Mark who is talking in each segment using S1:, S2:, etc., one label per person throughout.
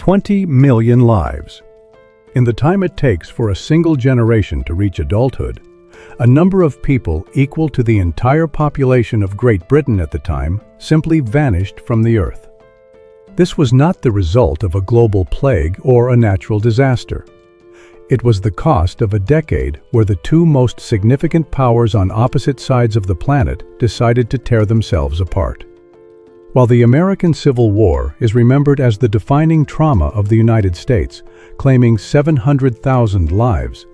S1: 20 million lives. In the time it takes for a single generation to reach adulthood, a number of people equal to the entire population of Great Britain at the time simply vanished from the earth. This was not the result of a global plague or a natural disaster. It was the cost of a decade where the two most significant powers on opposite sides of the planet decided to tear themselves apart. While the American Civil War is remembered as the defining trauma of the United States, claiming 700,000 lives,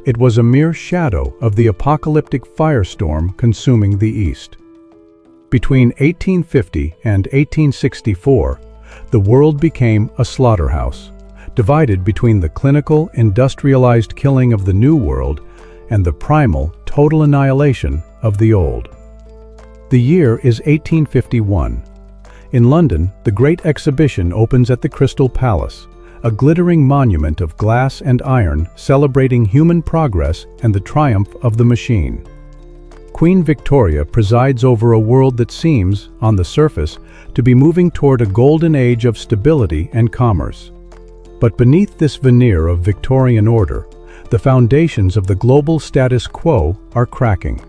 S1: it was a mere shadow of the apocalyptic firestorm consuming the East. Between 1850 and 1864, the world became a slaughterhouse, divided between the clinical, industrialized killing of the New World and the primal, total annihilation of the Old. The year is 1851. In London, the Great Exhibition opens at the Crystal Palace, a glittering monument of glass and iron celebrating human progress and the triumph of the machine. Queen Victoria presides over a world that seems, on the surface, to be moving toward a golden age of stability and commerce. But beneath this veneer of Victorian order, the foundations of the global status quo are cracking.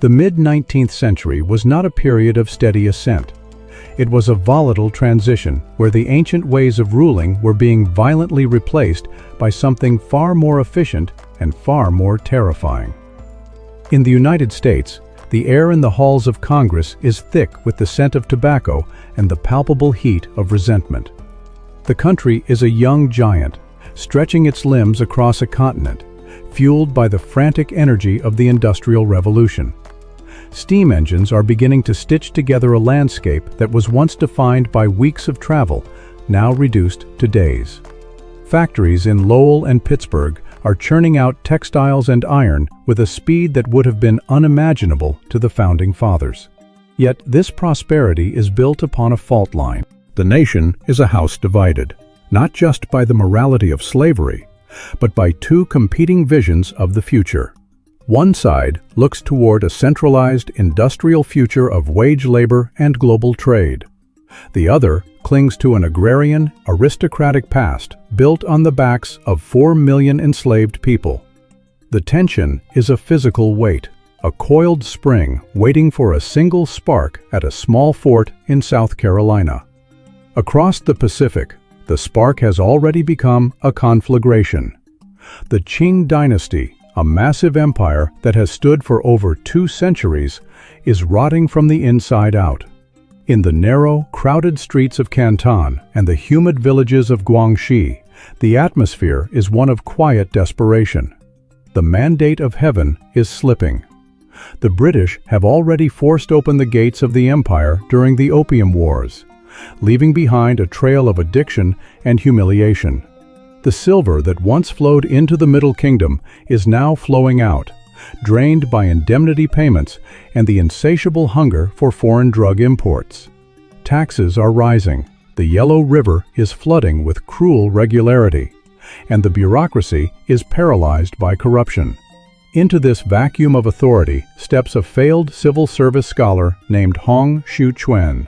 S1: The mid-19th century was not a period of steady ascent. It was a volatile transition where the ancient ways of ruling were being violently replaced by something far more efficient and far more terrifying. In the United States, the air in the halls of Congress is thick with the scent of tobacco and the palpable heat of resentment. The country is a young giant, stretching its limbs across a continent, fueled by the frantic energy of the Industrial Revolution. Steam engines are beginning to stitch together a landscape that was once defined by weeks of travel, now reduced to days. Factories in Lowell and Pittsburgh are churning out textiles and iron with a speed that would have been unimaginable to the Founding Fathers. Yet this prosperity is built upon a fault line. The nation is a house divided, not just by the morality of slavery, but by two competing visions of the future. One side looks toward a centralized industrial future of wage labor and global trade. The other clings to an agrarian, aristocratic past built on the backs of 4 million enslaved people. The tension is a physical weight, a coiled spring waiting for a single spark at a small fort in South Carolina. Across the Pacific, the spark has already become a conflagration. The Qing dynasty, a massive empire that has stood for over 2 centuries, is rotting from the inside out. In the narrow, crowded streets of Canton and the humid villages of Guangxi, the atmosphere is one of quiet desperation. The mandate of heaven is slipping. The British have already forced open the gates of the empire during the Opium Wars, leaving behind a trail of addiction and humiliation. The silver that once flowed into the Middle Kingdom is now flowing out, drained by indemnity payments and the insatiable hunger for foreign drug imports. Taxes are rising, the Yellow River is flooding with cruel regularity, and the bureaucracy is paralyzed by corruption. Into this vacuum of authority steps a failed civil service scholar named Hong Xiuquan.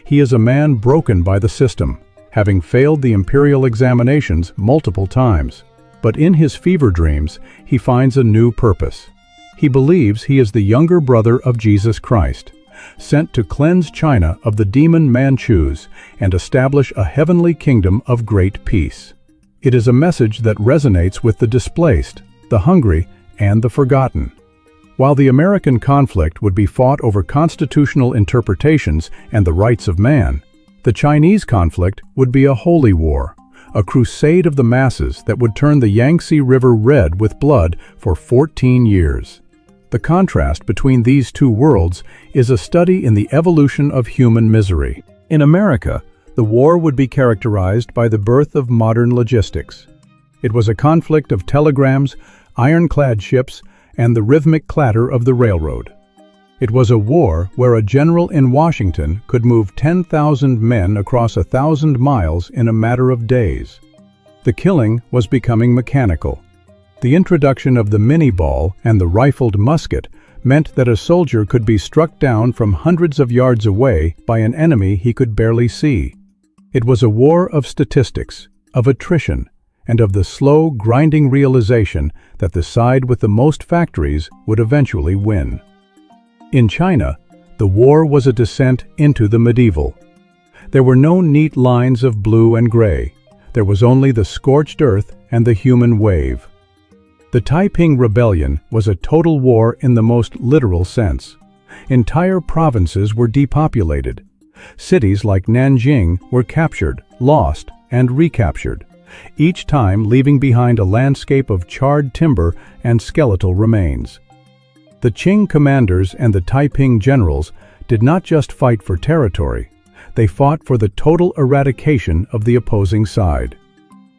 S1: He is a man broken by the system, having failed the imperial examinations multiple times. But in his fever dreams, he finds a new purpose. He believes he is the younger brother of Jesus Christ, sent to cleanse China of the demon Manchus and establish a heavenly kingdom of great peace. It is a message that resonates with the displaced, the hungry, and the forgotten. While the American conflict would be fought over constitutional interpretations and the rights of man, the Chinese conflict would be a holy war, a crusade of the masses that would turn the Yangtze River red with blood for 14 years. The contrast between these two worlds is a study in the evolution of human misery. In America, the war would be characterized by the birth of modern logistics. It was a conflict of telegrams, ironclad ships, and the rhythmic clatter of the railroad. It was a war where a general in Washington could move 10,000 men across 1,000 miles in a matter of days. The killing was becoming mechanical. The introduction of the mini-ball and the rifled musket meant that a soldier could be struck down from hundreds of yards away by an enemy he could barely see. It was a war of statistics, of attrition, and of the slow, grinding realization that the side with the most factories would eventually win. In China, the war was a descent into the medieval. There were no neat lines of blue and gray. There was only the scorched earth and the human wave. The Taiping Rebellion was a total war in the most literal sense. Entire provinces were depopulated. Cities like Nanjing were captured, lost, and recaptured, each time leaving behind a landscape of charred timber and skeletal remains. The Qing commanders and the Taiping generals did not just fight for territory, they fought for the total eradication of the opposing side.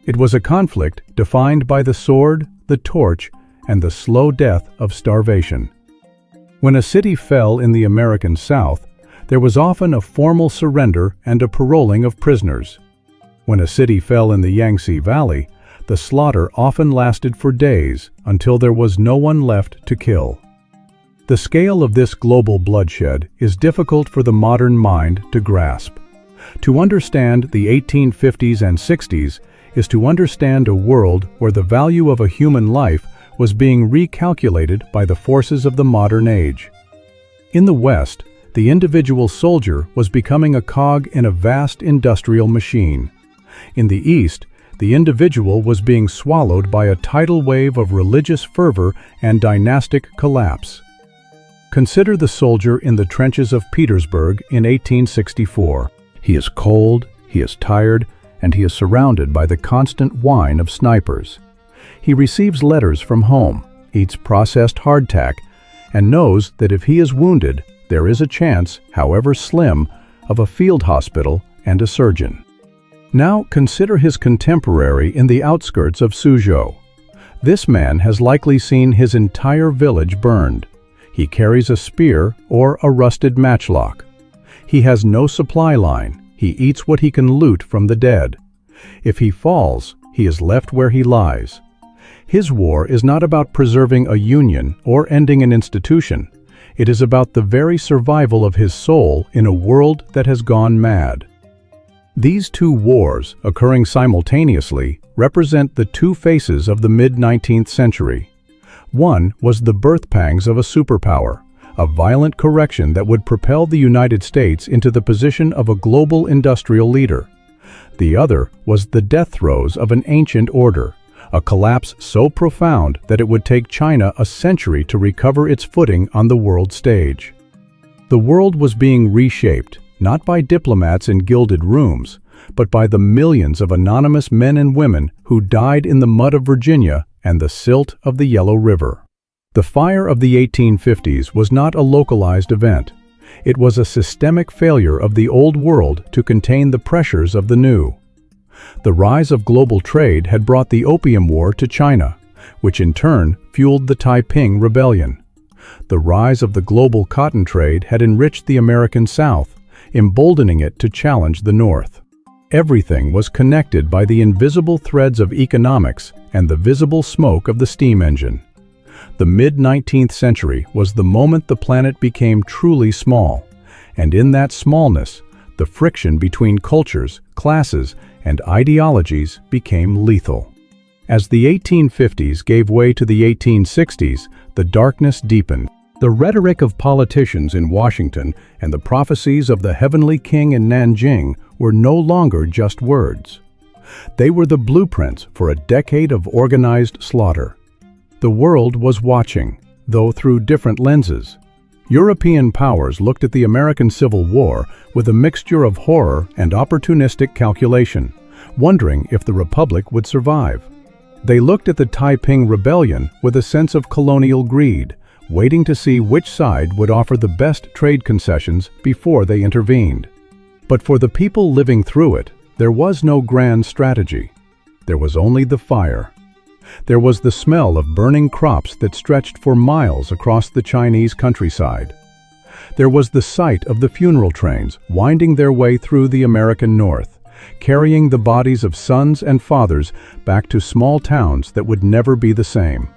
S1: It was a conflict defined by the sword, the torch, and the slow death of starvation. When a city fell in the American South, there was often a formal surrender and a paroling of prisoners. When a city fell in the Yangtze Valley, the slaughter often lasted for days until there was no one left to kill. The scale of this global bloodshed is difficult for the modern mind to grasp. To understand the 1850s and 60s is to understand a world where the value of a human life was being recalculated by the forces of the modern age. In the West, the individual soldier was becoming a cog in a vast industrial machine. In the East, the individual was being swallowed by a tidal wave of religious fervor and dynastic collapse. Consider the soldier in the trenches of Petersburg in 1864. He is cold, he is tired, and he is surrounded by the constant whine of snipers. He receives letters from home, eats processed hardtack, and knows that if he is wounded, there is a chance, however slim, of a field hospital and a surgeon. Now consider his contemporary in the outskirts of Suzhou. This man has likely seen his entire village burned. He carries a spear or a rusted matchlock. He has no supply line. He eats what he can loot from the dead. If he falls, he is left where he lies. His war is not about preserving a union or ending an institution. It is about the very survival of his soul in a world that has gone mad. These two wars, occurring simultaneously, represent the two faces of the mid-19th century. One was the birth pangs of a superpower, a violent correction that would propel the United States into the position of a global industrial leader. The other was the death throes of an ancient order, a collapse so profound that it would take China a century to recover its footing on the world stage. The world was being reshaped, not by diplomats in gilded rooms, but by the millions of anonymous men and women who died in the mud of Virginia and the silt of the Yellow River. The fire of the 1850s was not a localized event. It was a systemic failure of the old world to contain the pressures of the new. The rise of global trade had brought the Opium War to China, which in turn fueled the Taiping Rebellion. The rise of the global cotton trade had enriched the American South, emboldening it to challenge the North. Everything was connected by the invisible threads of economics and the visible smoke of the steam engine. The mid-19th century was the moment the planet became truly small, and in that smallness, the friction between cultures, classes, and ideologies became lethal. As the 1850s gave way to the 1860s, the darkness deepened. The rhetoric of politicians in Washington and the prophecies of the heavenly king in Nanjing were no longer just words. They were the blueprints for a decade of organized slaughter. The world was watching, though through different lenses. European powers looked at the American Civil War with a mixture of horror and opportunistic calculation, wondering if the Republic would survive. They looked at the Taiping Rebellion with a sense of colonial greed, waiting to see which side would offer the best trade concessions before they intervened. But for the people living through it, there was no grand strategy. There was only the fire. There was the smell of burning crops that stretched for miles across the Chinese countryside. There was the sight of the funeral trains winding their way through the American North, carrying the bodies of sons and fathers back to small towns that would never be the same.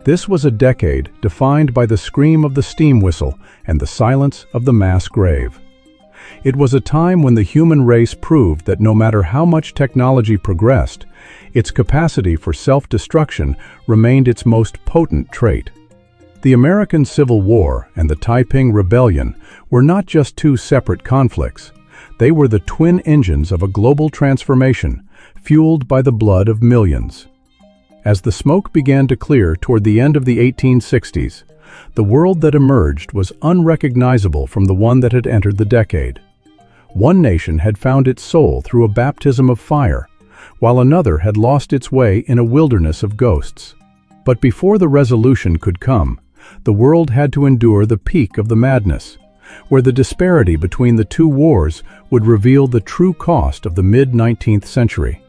S1: This was a decade defined by the scream of the steam whistle and the silence of the mass grave. It was a time when the human race proved that no matter how much technology progressed, its capacity for self-destruction remained its most potent trait. The American Civil War and the Taiping Rebellion were not just two separate conflicts. They were the twin engines of a global transformation, fueled by the blood of millions. As the smoke began to clear toward the end of the 1860s, the world that emerged was unrecognizable from the one that had entered the decade. One nation had found its soul through a baptism of fire, while another had lost its way in a wilderness of ghosts. But before the resolution could come, the world had to endure the peak of the madness, where the disparity between the two wars would reveal the true cost of the mid-19th century.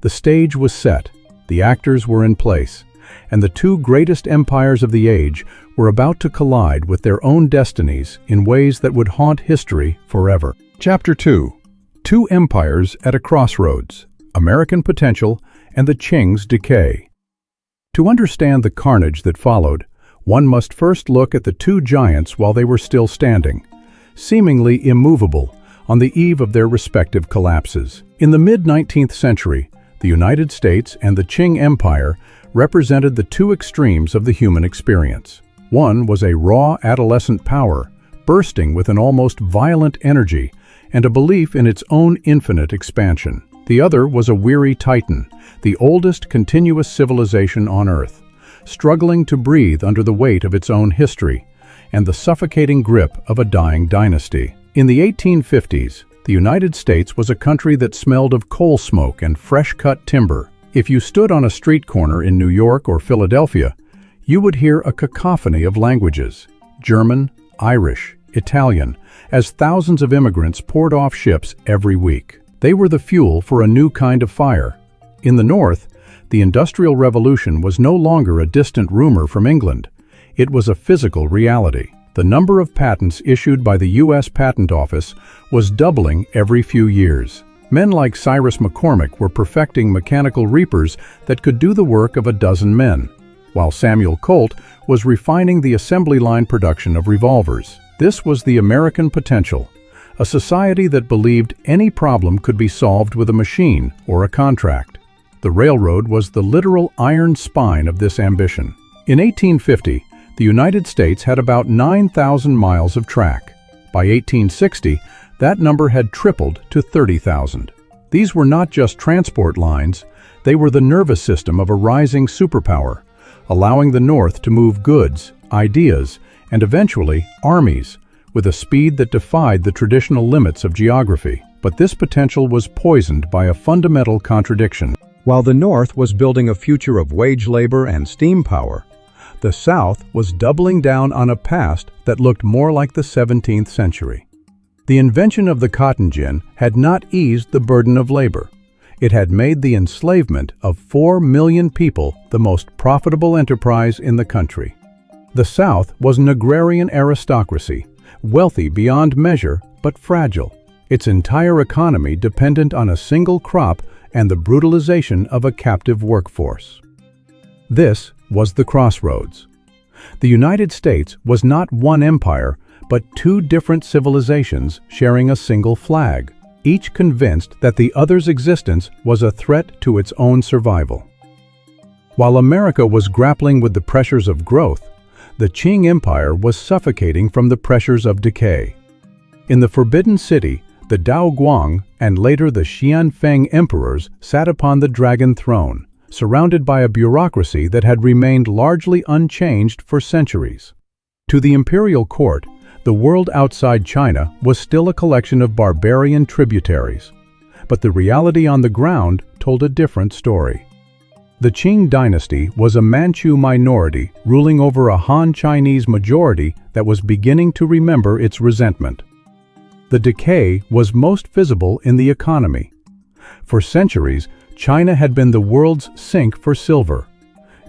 S1: The stage was set, the actors were in place, and the two greatest empires of the age were about to collide with their own destinies in ways that would haunt history forever. Chapter 2. Two Empires at a Crossroads: American Potential and the Qing's Decay. To understand the carnage that followed, one must first look at the two giants while they were still standing, seemingly immovable, on the eve of their respective collapses. In the mid-19th century, the United States and the Qing Empire represented the two extremes of the human experience. One was a raw adolescent power, bursting with an almost violent energy and a belief in its own infinite expansion. The other was a weary titan, the oldest continuous civilization on Earth, struggling to breathe under the weight of its own history and the suffocating grip of a dying dynasty. In the 1850s, the United States was a country that smelled of coal smoke and fresh-cut timber. If you stood on a street corner in New York or Philadelphia, you would hear a cacophony of languages: German, Irish, Italian, as thousands of immigrants poured off ships every week. They were the fuel for a new kind of fire. In the North, the Industrial Revolution was no longer a distant rumor from England. It was a physical reality. The number of patents issued by the U.S. Patent Office was doubling every few years. Men like Cyrus McCormick were perfecting mechanical reapers that could do the work of a dozen men, while Samuel Colt was refining the assembly line production of revolvers. This was the American potential, a society that believed any problem could be solved with a machine or a contract. The railroad was the literal iron spine of this ambition. In 1850, the United States had about 9,000 miles of track. By 1860, that number had tripled to 30,000. These were not just transport lines, they were the nervous system of a rising superpower, allowing the North to move goods, ideas, and eventually armies, with a speed that defied the traditional limits of geography. But this potential was poisoned by a fundamental contradiction. While the North was building a future of wage labor and steam power, the South was doubling down on a past that looked more like the 17th century. The invention of the cotton gin had not eased the burden of labor. It had made the enslavement of 4 million people the most profitable enterprise in the country. The South was an agrarian aristocracy, wealthy beyond measure but fragile, its entire economy dependent on a single crop and the brutalization of a captive workforce. This was the crossroads. The United States was not one empire, but two different civilizations sharing a single flag, each convinced that the other's existence was a threat to its own survival. While America was grappling with the pressures of growth, the Qing Empire was suffocating from the pressures of decay. In the Forbidden City, the Dao Guang and later the Xianfeng emperors sat upon the dragon throne, surrounded by a bureaucracy that had remained largely unchanged for centuries. To the imperial court, the world outside China was still a collection of barbarian tributaries, but the reality on the ground told a different story. The Qing dynasty was a Manchu minority ruling over a Han Chinese majority that was beginning to remember its resentment. The decay was most visible in the economy. For centuries, China had been the world's sink for silver.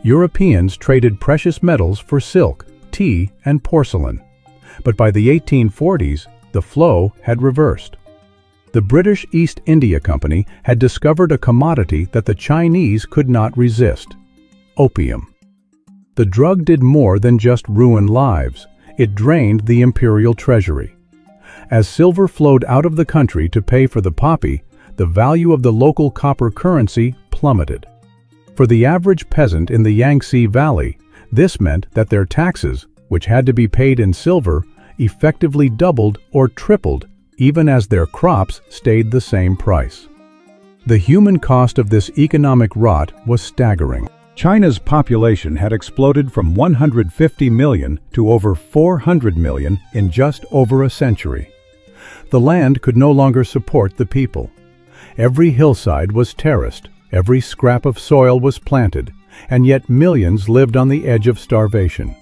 S1: Europeans traded precious metals for silk, tea, and porcelain. But by the 1840s, the flow had reversed. The British East India Company had discovered a commodity that the Chinese could not resist: opium. The drug did more than just ruin lives. It drained the imperial treasury. As silver flowed out of the country to pay for the poppy, the value of the local copper currency plummeted. For the average peasant in the Yangtze Valley, this meant that their taxes, which had to be paid in silver, effectively doubled or tripled, even as their crops stayed the same price. The human cost of this economic rot was staggering. China's population had exploded from 150 million to over 400 million in just over a century. The land could no longer support the people. Every hillside was terraced, every scrap of soil was planted, and yet millions lived on the edge of starvation.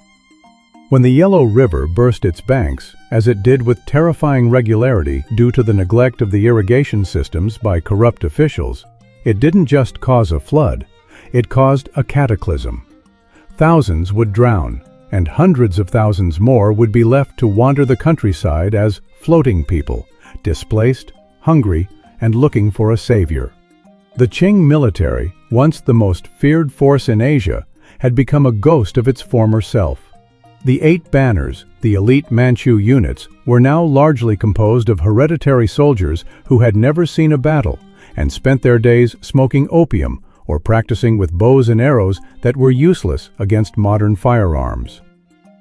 S1: When the Yellow River burst its banks, as it did with terrifying regularity due to the neglect of the irrigation systems by corrupt officials, it didn't just cause a flood, it caused a cataclysm. Thousands would drown, and hundreds of thousands more would be left to wander the countryside as floating people, displaced, hungry, and looking for a savior. The Qing military, once the most feared force in Asia, had become a ghost of its former self. The 8 banners, the elite Manchu units, were now largely composed of hereditary soldiers who had never seen a battle and spent their days smoking opium or practicing with bows and arrows that were useless against modern firearms.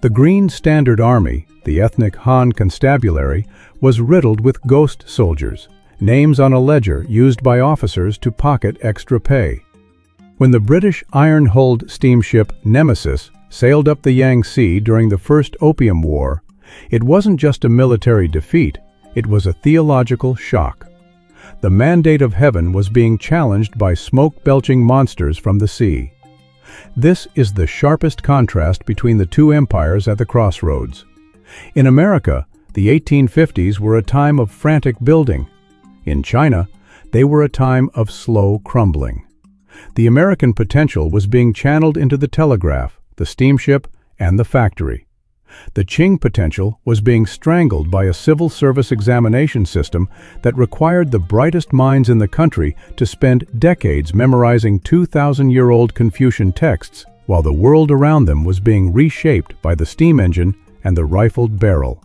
S1: The Green Standard Army, the ethnic Han constabulary, was riddled with ghost soldiers, names on a ledger used by officers to pocket extra pay. When the British iron-hulled steamship Nemesis sailed up the Yangtze during the First Opium War, it wasn't just a military defeat, it was a theological shock. The mandate of heaven was being challenged by smoke-belching monsters from the sea. This is the sharpest contrast between the two empires at the crossroads. In America, the 1850s were a time of frantic building. In China, they were a time of slow crumbling. The American potential was being channeled into the telegraph, the steamship, and the factory. The Qing potential was being strangled by a civil service examination system that required the brightest minds in the country to spend decades memorizing 2,000-year-old Confucian texts, while the world around them was being reshaped by the steam engine and the rifled barrel.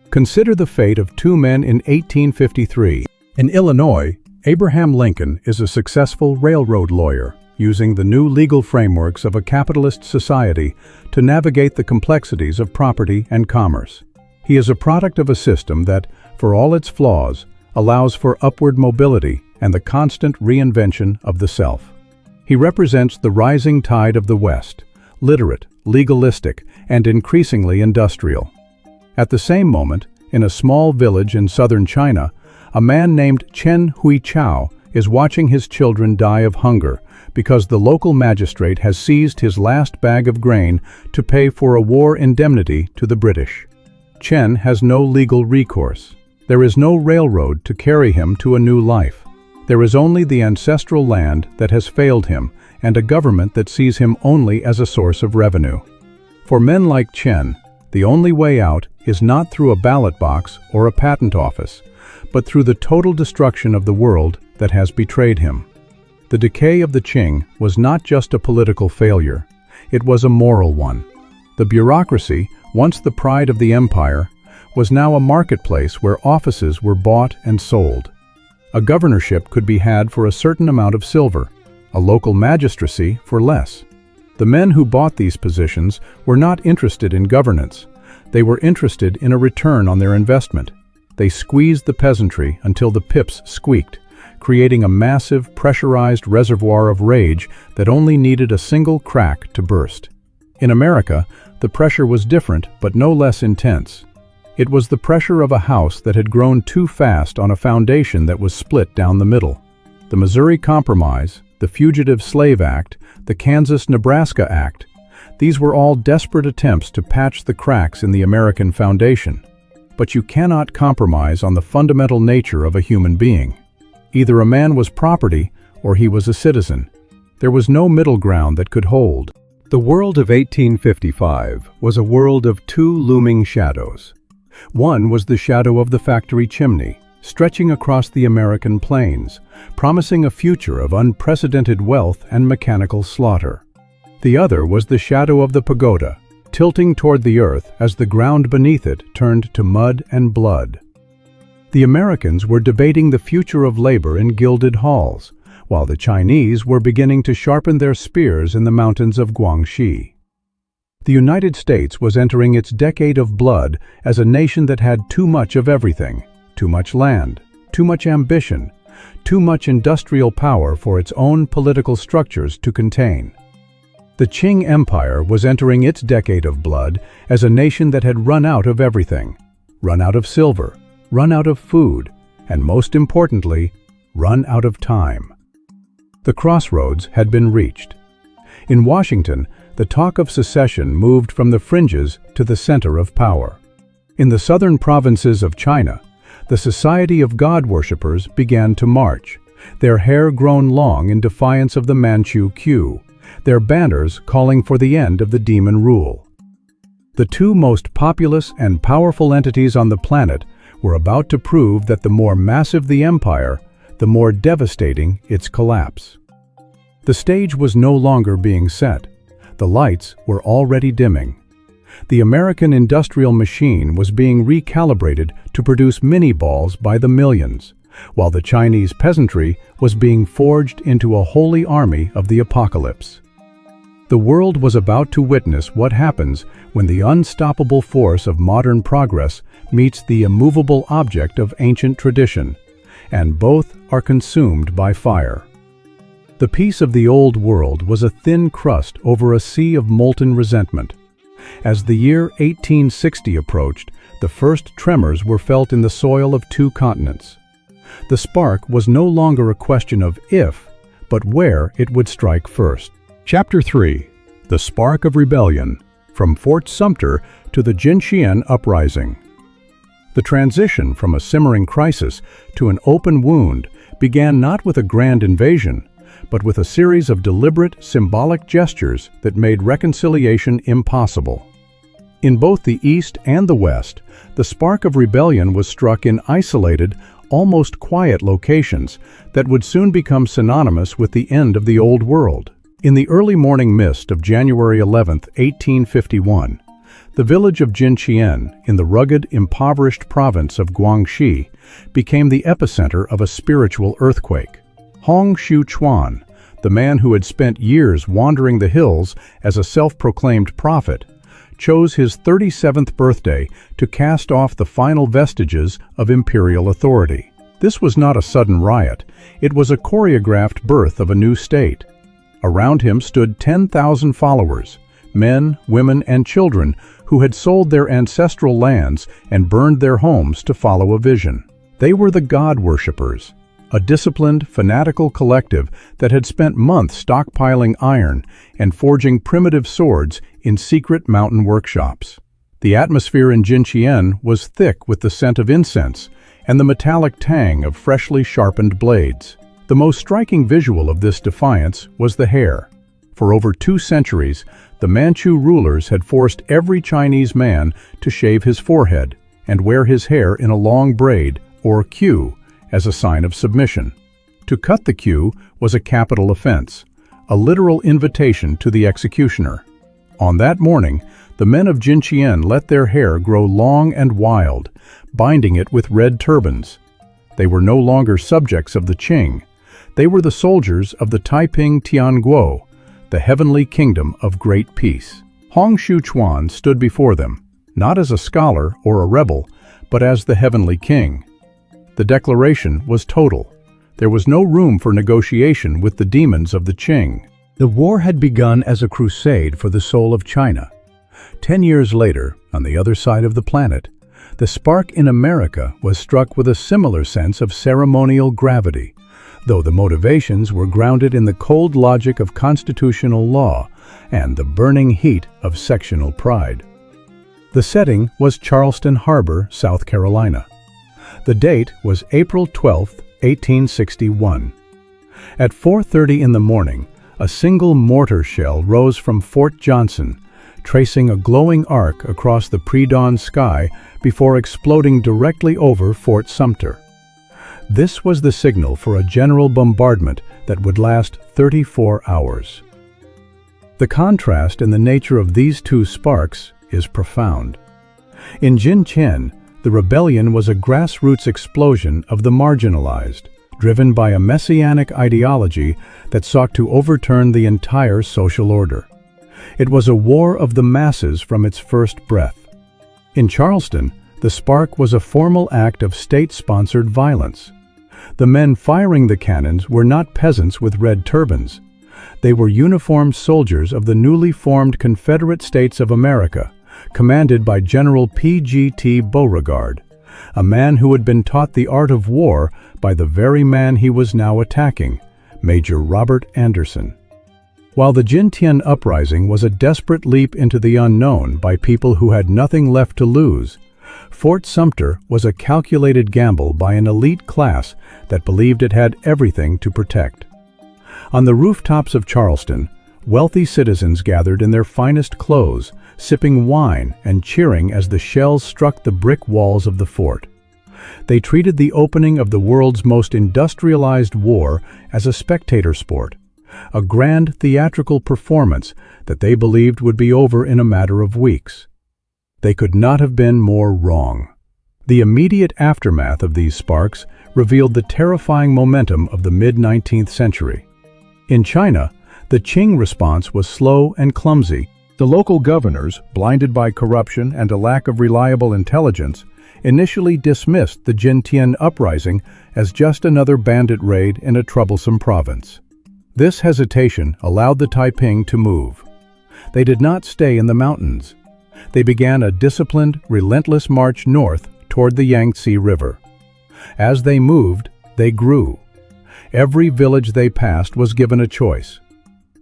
S1: Consider the fate of 2 men in 1853. In Illinois, Abraham Lincoln is a successful railroad lawyer, using the new legal frameworks of a capitalist society to navigate the complexities of property and commerce. He is a product of a system that, for all its flaws, allows for upward mobility and the constant reinvention of the self. He represents the rising tide of the West, literate, legalistic, and increasingly industrial. At the same moment, in a small village in southern China, a man named Chen Huichao is watching his children die of hunger because the local magistrate has seized his last bag of grain to pay for a war indemnity to the British. Chen has no legal recourse. There is no railroad to carry him to a new life. There is only the ancestral land that has failed him and a government that sees him only as a source of revenue. For men like Chen, the only way out is not through a ballot box or a patent office, but through the total destruction of the world that has betrayed him. The decay of the Qing was not just a political failure, it was a moral one. The bureaucracy, once the pride of the empire, was now a marketplace where offices were bought and sold. A governorship could be had for a certain amount of silver, a local magistracy for less. The men who bought these positions were not interested in governance. They were interested in a return on their investment. They squeezed the peasantry until the pips squeaked, creating a massive, pressurized reservoir of rage that only needed a single crack to burst. In America, the pressure was different but no less intense. It was the pressure of a house that had grown too fast on a foundation that was split down the middle. The Missouri Compromise, the Fugitive Slave Act, the Kansas-Nebraska Act, these were all desperate attempts to patch the cracks in the American foundation. But you cannot compromise on the fundamental nature of a human being. Either a man was property or he was a citizen. There was no middle ground that could hold. The world of 1855 was a world of 2 looming shadows. One was the shadow of the factory chimney, stretching across the American plains, promising a future of unprecedented wealth and mechanical slaughter. The other was the shadow of the pagoda, tilting toward the earth as the ground beneath it turned to mud and blood. The Americans were debating the future of labor in gilded halls, while the Chinese were beginning to sharpen their spears in the mountains of Guangxi. The United States was entering its decade of blood as a nation that had too much of everything: too much land, too much ambition, too much industrial power for its own political structures to contain. The Qing Empire was entering its decade of blood as a nation that had run out of everything: run out of silver, run out of food, and most importantly, run out of time. The crossroads had been reached. In Washington, the talk of secession moved from the fringes to the center of power. In the southern provinces of China, the Society of God Worshippers began to march, their hair grown long in defiance of the Manchu queue, their banners calling for the end of the demon rule. The two most populous and powerful entities on the planet were about to prove that the more massive the empire, the more devastating its collapse. The stage was no longer being set. The lights were already dimming. The American industrial machine was being recalibrated to produce mini-balls by the millions, while the Chinese peasantry was being forged into a holy army of the apocalypse. The world was about to witness what happens when the unstoppable force of modern progress meets the immovable object of ancient tradition, and both are consumed by fire. The peace of the old world was a thin crust over a sea of molten resentment. As the year 1860 approached, the first tremors were felt in the soil of two continents. The spark was no longer a question of if, but where it would strike first. Chapter 3. The Spark of Rebellion, from Fort Sumter to the Jinqian Uprising. The transition from a simmering crisis to an open wound began not with a grand invasion, but with a series of deliberate, symbolic gestures that made reconciliation impossible. In both the East and the West, the spark of rebellion was struck in isolated, almost quiet locations that would soon become synonymous with the end of the old world. In the early morning mist of January 11, 1851, the village of Jinqian, in the rugged, impoverished province of Guangxi, became the epicenter of a spiritual earthquake. Hong Xiuquan, the man who had spent years wandering the hills as a self-proclaimed prophet, chose his 37th birthday to cast off the final vestiges of imperial authority. This was not a sudden riot. It was a choreographed birth of a new state. Around him stood 10,000 followers, men, women, and children who had sold their ancestral lands and burned their homes to follow a vision. They were the God Worshippers, a disciplined, fanatical collective that had spent months stockpiling iron and forging primitive swords in secret mountain workshops. The atmosphere in Jinqian was thick with the scent of incense and the metallic tang of freshly sharpened blades. The most striking visual of this defiance was the hair. For over 2 centuries, the Manchu rulers had forced every Chinese man to shave his forehead and wear his hair in a long braid, or queue, as a sign of submission. To cut the queue was a capital offense, a literal invitation to the executioner. On that morning, the men of Jinqian let their hair grow long and wild, binding it with red turbans. They were no longer subjects of the Qing. They were the soldiers of the Taiping Tianguo, the heavenly kingdom of great peace. Hong Xiuquan stood before them, not as a scholar or a rebel, but as the heavenly king. The declaration was total. There was no room for negotiation with the demons of the Qing. The war had begun as a crusade for the soul of China. 10 years later, on the other side of the planet, the spark in America was struck with a similar sense of ceremonial gravity, though the motivations were grounded in the cold logic of constitutional law and the burning heat of sectional pride. The setting was Charleston Harbor, South Carolina. The date was April 12, 1861. At 4:30 in the morning, a single mortar shell rose from Fort Johnson, tracing a glowing arc across the pre-dawn sky before exploding directly over Fort Sumter. This was the signal for a general bombardment that would last 34 hours. The contrast in the nature of these two sparks is profound. In Jinqian, The rebellion was a grassroots explosion of the marginalized, driven by a messianic ideology that sought to overturn the entire social order. It was a war of the masses from its first breath. In Charleston, the spark was a formal act of state-sponsored violence. The men firing the cannons were not peasants with red turbans. They were uniformed soldiers of the newly formed Confederate States of America, commanded by General P.G.T. Beauregard, a man who had been taught the art of war by the very man he was now attacking, Major Robert Anderson. While the Jintian uprising was a desperate leap into the unknown by people who had nothing left to lose, Fort Sumter was a calculated gamble by an elite class that believed it had everything to protect. On the rooftops of Charleston, wealthy citizens gathered in their finest clothes, sipping wine and cheering as the shells struck the brick walls of the fort. They treated the opening of the world's most industrialized war as a spectator sport, a grand theatrical performance that they believed would be over in a matter of weeks. They could not have been more wrong. The immediate aftermath of these sparks revealed the terrifying momentum of the mid-19th century. In China, the Qing response was slow and clumsy. The local governors, blinded by corruption and a lack of reliable intelligence, initially dismissed the Jintian uprising as just another bandit raid in a troublesome province. This hesitation allowed the Taiping to move. They did not stay in the mountains. They began a disciplined, relentless march north toward the Yangtze River. As they moved, they grew. Every village they passed was given a choice: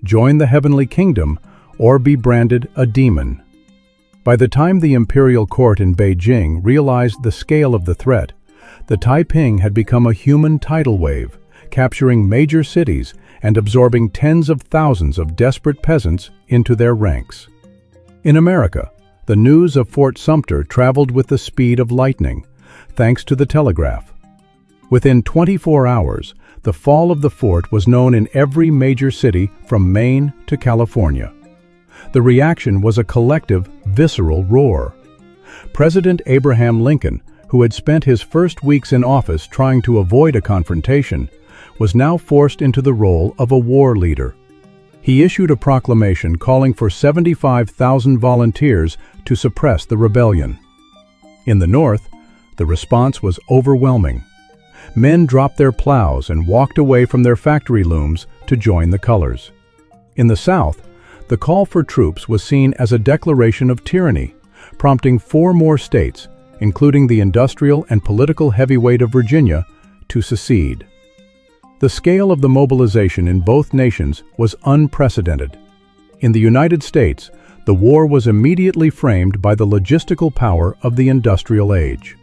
S1: join the heavenly kingdom or be branded a demon. By the time the imperial court in Beijing realized the scale of the threat, the Taiping had become a human tidal wave, capturing major cities and absorbing tens of thousands of desperate peasants into their ranks. In America, the news of Fort Sumter traveled with the speed of lightning, thanks to the telegraph. Within 24 hours, the fall of the fort was known in every major city from Maine to California. The reaction was a collective, visceral roar. President Abraham Lincoln, who had spent his first weeks in office trying to avoid a confrontation, was now forced into the role of a war leader. He issued a proclamation calling for 75,000 volunteers to suppress the rebellion. In the North, the response was overwhelming. Men dropped their plows and walked away from their factory looms to join the colors. In the South, the call for troops was seen as a declaration of tyranny, prompting 4 more states, including the industrial and political heavyweight of Virginia, to secede. The scale of the mobilization in both nations was unprecedented. In the United States, the war was immediately framed by the logistical power of the industrial age.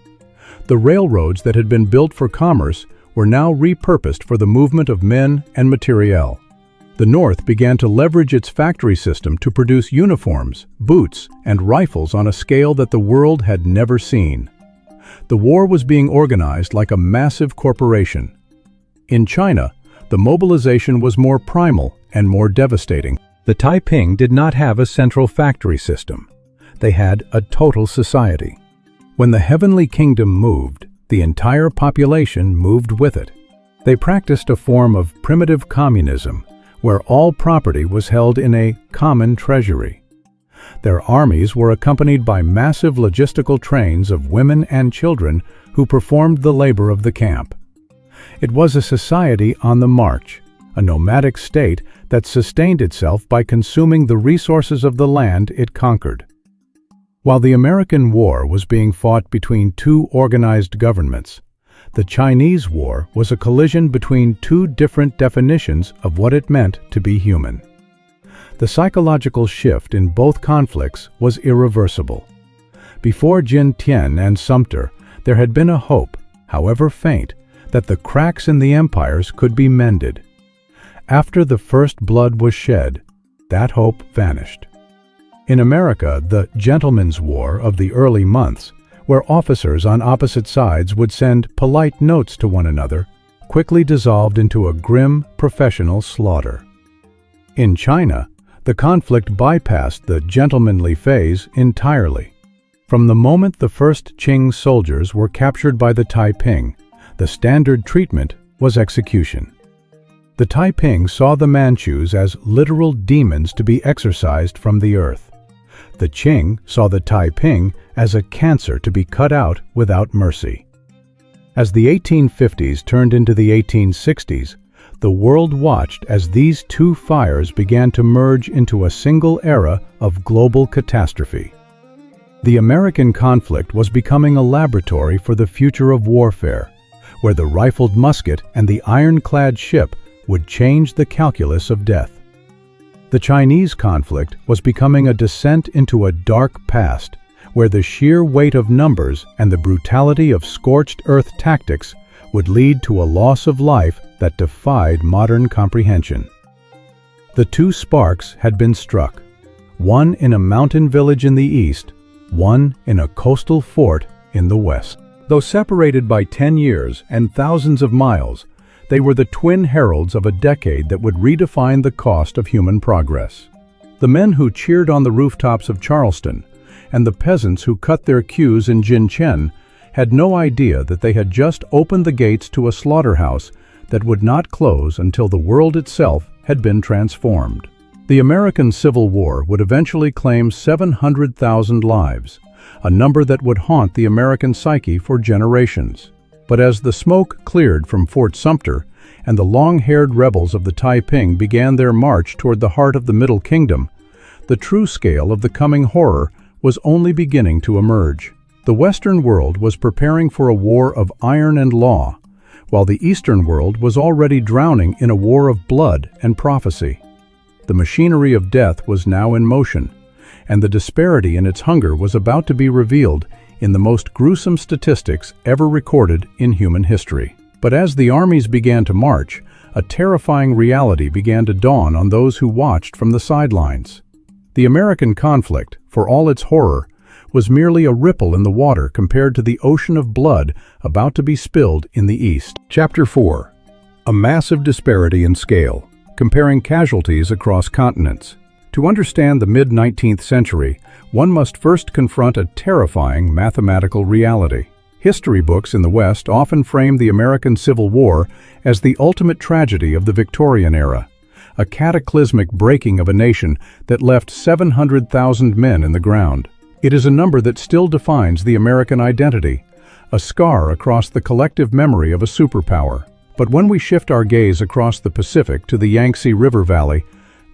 S1: The railroads that had been built for commerce were now repurposed for the movement of men and materiel. The North began to leverage its factory system to produce uniforms, boots, and rifles on a scale that the world had never seen. The war was being organized like a massive corporation. In China, the mobilization was more primal and more devastating. The Taiping did not have a central factory system. They had a total society. When the heavenly kingdom moved, the entire population moved with it. They practiced a form of primitive communism, where all property was held in a common treasury. Their armies were accompanied by massive logistical trains of women and children who performed the labor of the camp. It was a society on the march, a nomadic state that sustained itself by consuming the resources of the land it conquered. While the American War was being fought between 2 organized governments, the Chinese War was a collision between 2 different definitions of what it meant to be human. The psychological shift in both conflicts was irreversible. Before Jintian and Sumter, there had been a hope, however faint, that the cracks in the empires could be mended. After the first blood was shed, that hope vanished. In America, the gentleman's war of the early months, where officers on opposite sides would send polite notes to one another, quickly dissolved into a grim, professional slaughter. In China, the conflict bypassed the gentlemanly phase entirely. From the moment the first Qing soldiers were captured by the Taiping, the standard treatment was execution. The Taiping saw the Manchus as literal demons to be exorcised from the earth. The Qing saw the Taiping as a cancer to be cut out without mercy. As the 1850s turned into the 1860s, the world watched as these two fires began to merge into a single era of global catastrophe. The American conflict was becoming a laboratory for the future of warfare, where the rifled musket and the ironclad ship would change the calculus of death. The Chinese conflict was becoming a descent into a dark past, where the sheer weight of numbers and the brutality of scorched earth tactics would lead to a loss of life that defied modern comprehension. The two sparks had been struck, one in a mountain village in the east, one in a coastal fort in the west. Though separated by 10 years and thousands of miles, they were the twin heralds of a decade that would redefine the cost of human progress. The men who cheered on the rooftops of Charleston and the peasants who cut their queues in Jinchen had no idea that they had just opened the gates to a slaughterhouse that would not close until the world itself had been transformed. The American Civil War would eventually claim 700,000 lives, a number that would haunt the American psyche for generations. But as the smoke cleared from Fort Sumter and the long-haired rebels of the Taiping began their march toward the heart of the Middle Kingdom, the true scale of the coming horror was only beginning to emerge. The Western world was preparing for a war of iron and law, while the Eastern world was already drowning in a war of blood and prophecy. The machinery of death was now in motion, and the disparity in its hunger was about to be revealed in the most gruesome statistics ever recorded in human history. But as the armies began to march, a terrifying reality began to dawn on those who watched from the sidelines. The American conflict, for all its horror, was merely a ripple in the water compared to the ocean of blood about to be spilled in the East. Chapter 4. A massive disparity in scale, comparing casualties across continents. To understand the mid-19th century, one must first confront a terrifying mathematical reality. History books in the West often frame the American Civil War as the ultimate tragedy of the Victorian era, a cataclysmic breaking of a nation that left 700,000 men in the ground. It is a number that still defines the American identity, a scar across the collective memory of a superpower. But when we shift our gaze across the Pacific to the Yangtze River Valley,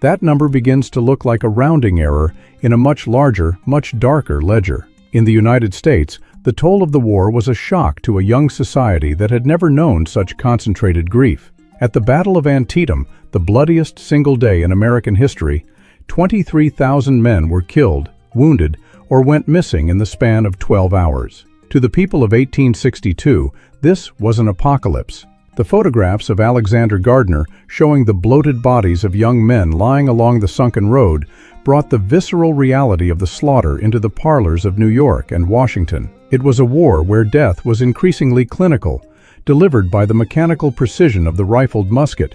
S1: that number begins to look like a rounding error in a much larger, much darker ledger. In the United States, the toll of the war was a shock to a young society that had never known such concentrated grief. At the Battle of Antietam, the bloodiest single day in American history, 23,000 men were killed, wounded, or went missing in the span of 12 hours. To the people of 1862, this was an apocalypse. The photographs of Alexander Gardner showing the bloated bodies of young men lying along the sunken road brought the visceral reality of the slaughter into the parlors of New York and Washington. It was a war where death was increasingly clinical, delivered by the mechanical precision of the rifled musket.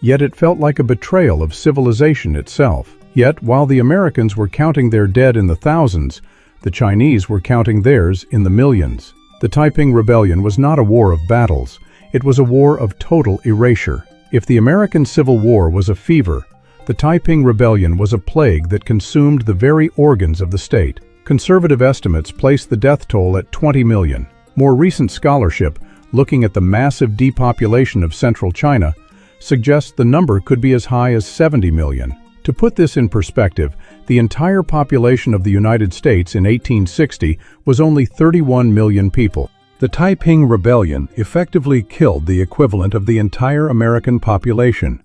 S1: Yet it felt like a betrayal of civilization itself. Yet, while the Americans were counting their dead in the thousands, the Chinese were counting theirs in the millions. The Taiping Rebellion was not a war of battles. It was a war of total erasure. If the American Civil War was a fever, the Taiping Rebellion was a plague that consumed the very organs of the state. Conservative estimates place the death toll at 20 million. More recent scholarship, looking at the massive depopulation of central China, suggests the number could be as high as 70 million. To put this in perspective, the entire population of the United States in 1860 was only 31 million people. The Taiping Rebellion effectively killed the equivalent of the entire American population,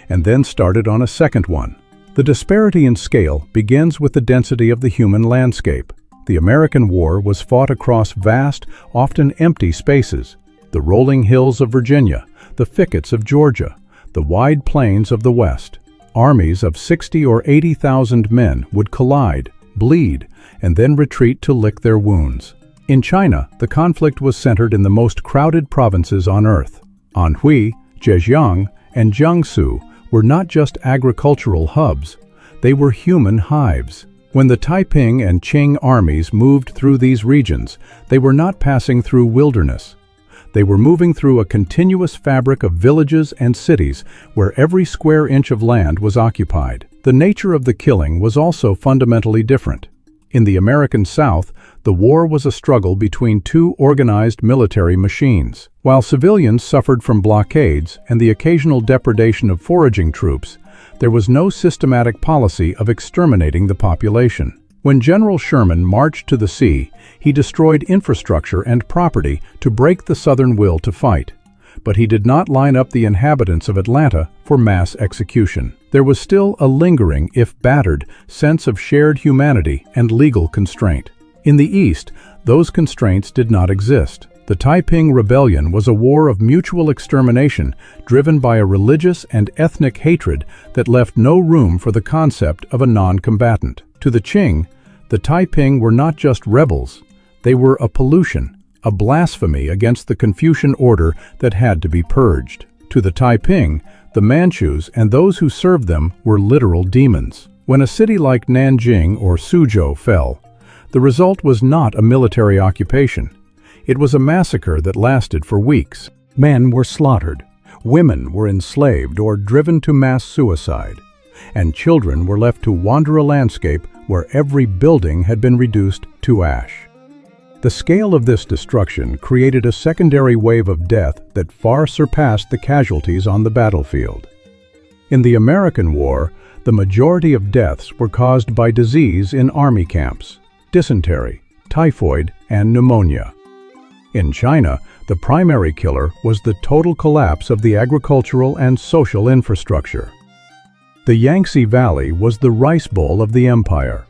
S1: and then started on a second one. The disparity in scale begins with the density of the human landscape. The American war was fought across vast, often empty spaces: the rolling hills of Virginia, the thickets of Georgia, the wide plains of the West. Armies of 60 or 80,000 men would collide, bleed, and then retreat to lick their wounds. In China, the conflict was centered in the most crowded provinces on earth. Anhui, Zhejiang, and Jiangsu were not just agricultural hubs, they were human hives. When the Taiping and Qing armies moved through these regions, they were not passing through wilderness. They were moving through a continuous fabric of villages and cities where every square inch of land was occupied. The nature of the killing was also fundamentally different. In the American South, the war was a struggle between two organized military machines. While civilians suffered from blockades and the occasional depredation of foraging troops, there was no systematic policy of exterminating the population. When General Sherman marched to the sea, he destroyed infrastructure and property to break the Southern will to fight. But he did not line up the inhabitants of Atlanta for mass execution. There was still a lingering, if battered, sense of shared humanity and legal constraint. In the East, those constraints did not exist. The Taiping Rebellion was a war of mutual extermination driven by a religious and ethnic hatred that left no room for the concept of a non-combatant. To the Qing, the Taiping were not just rebels, they were a pollution, a blasphemy against the Confucian order that had to be purged. To the Taiping, the Manchus and those who served them were literal demons. When a city like Nanjing or Suzhou fell, the result was not a military occupation. It was a massacre that lasted for weeks. Men were slaughtered, women were enslaved or driven to mass suicide, and children were left to wander a landscape where every building had been reduced to ash. The scale of this destruction created a secondary wave of death that far surpassed the casualties on the battlefield. In the American War, the majority of deaths were caused by disease in army camps: dysentery, typhoid, and pneumonia. In China, the primary killer was the total collapse of the agricultural and social infrastructure. The Yangtze Valley was the rice bowl of the empire.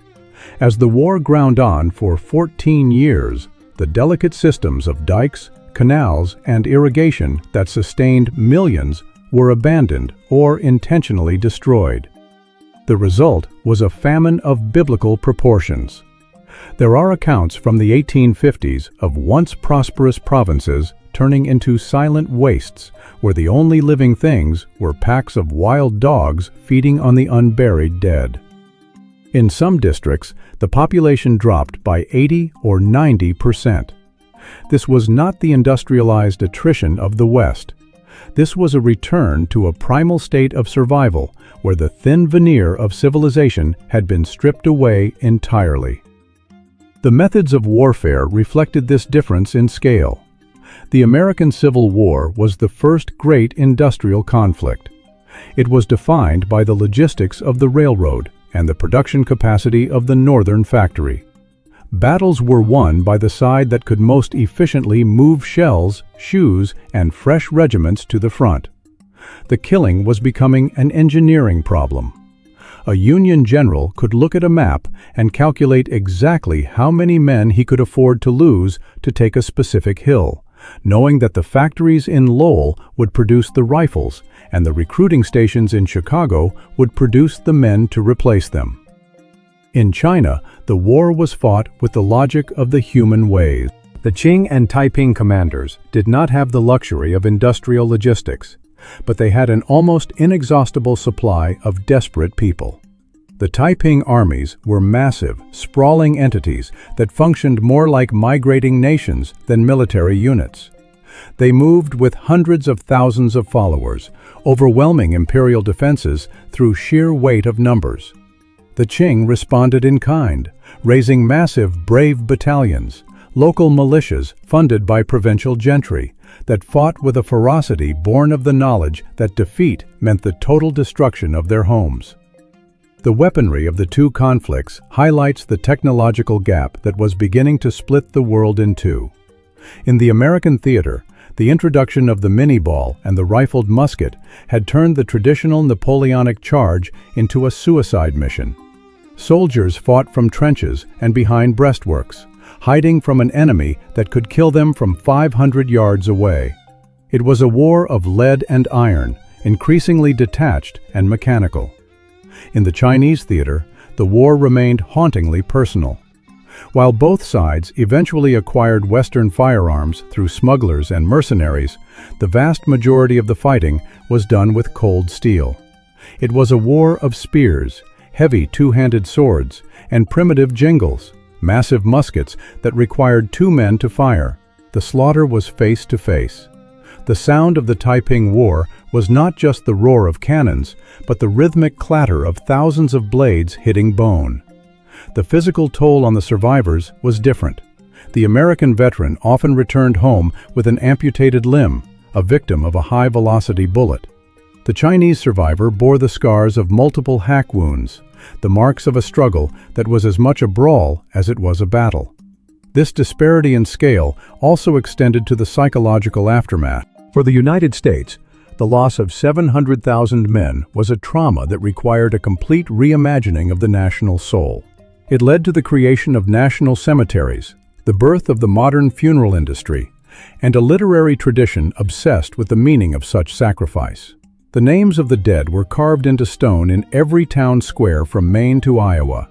S1: As the war ground on for 14 years, the delicate systems of dikes, canals, and irrigation that sustained millions were abandoned or intentionally destroyed. The result was a famine of biblical proportions. There are accounts from the 1850s of once prosperous provinces turning into silent wastes where the only living things were packs of wild dogs feeding on the unburied dead. In some districts, the population dropped by 80 or 90%. This was not the industrialized attrition of the West. This was a return to a primal state of survival where the thin veneer of civilization had been stripped away entirely. The methods of warfare reflected this difference in scale. The American Civil War was the first great industrial conflict. It was defined by the logistics of the railroad and the production capacity of the northern factory. Battles were won by the side that could most efficiently move shells, shoes, and fresh regiments to the front. The killing was becoming an engineering problem. A Union general could look at a map and calculate exactly how many men he could afford to lose to take a specific hill, knowing that the factories in Lowell would produce the rifles and the recruiting stations in Chicago would produce the men to replace them. In China, the war was fought with the logic of the human ways. The Qing and Taiping commanders did not have the luxury of industrial logistics, but they had an almost inexhaustible supply of desperate people. The Taiping armies were massive, sprawling entities that functioned more like migrating nations than military units. They moved with hundreds of thousands of followers, overwhelming imperial defenses through sheer weight of numbers. The Qing responded in kind, raising massive, brave battalions, local militias funded by provincial gentry, that fought with a ferocity born of the knowledge that defeat meant the total destruction of their homes. The weaponry of the two conflicts highlights the technological gap that was beginning to split the world in two. In the American theater, the introduction of the mini-ball and the rifled musket had turned the traditional Napoleonic charge into a suicide mission. Soldiers fought from trenches and behind breastworks, hiding from an enemy that could kill them from 500 yards away. It was a war of lead and iron, increasingly detached and mechanical. In the Chinese theater, the war remained hauntingly personal. While both sides eventually acquired Western firearms through smugglers and mercenaries, the vast majority of the fighting was done with cold steel. It was a war of spears, heavy two-handed swords, and primitive jingals, massive muskets that required 2 men to fire. The slaughter was face to face. The sound of the Taiping War was not just the roar of cannons, but the rhythmic clatter of thousands of blades hitting bone. The physical toll on the survivors was different. The American veteran often returned home with an amputated limb, a victim of a high-velocity bullet. The Chinese survivor bore the scars of multiple hack wounds, the marks of a struggle that was as much a brawl as it was a battle. This disparity in scale also extended to the psychological aftermath. For the United States, the loss of 700,000 men was a trauma that required a complete reimagining of the national soul. It led to the creation of national cemeteries, the birth of the modern funeral industry, and a literary tradition obsessed with the meaning of such sacrifice. The names of the dead were carved into stone in every town square from Maine to Iowa.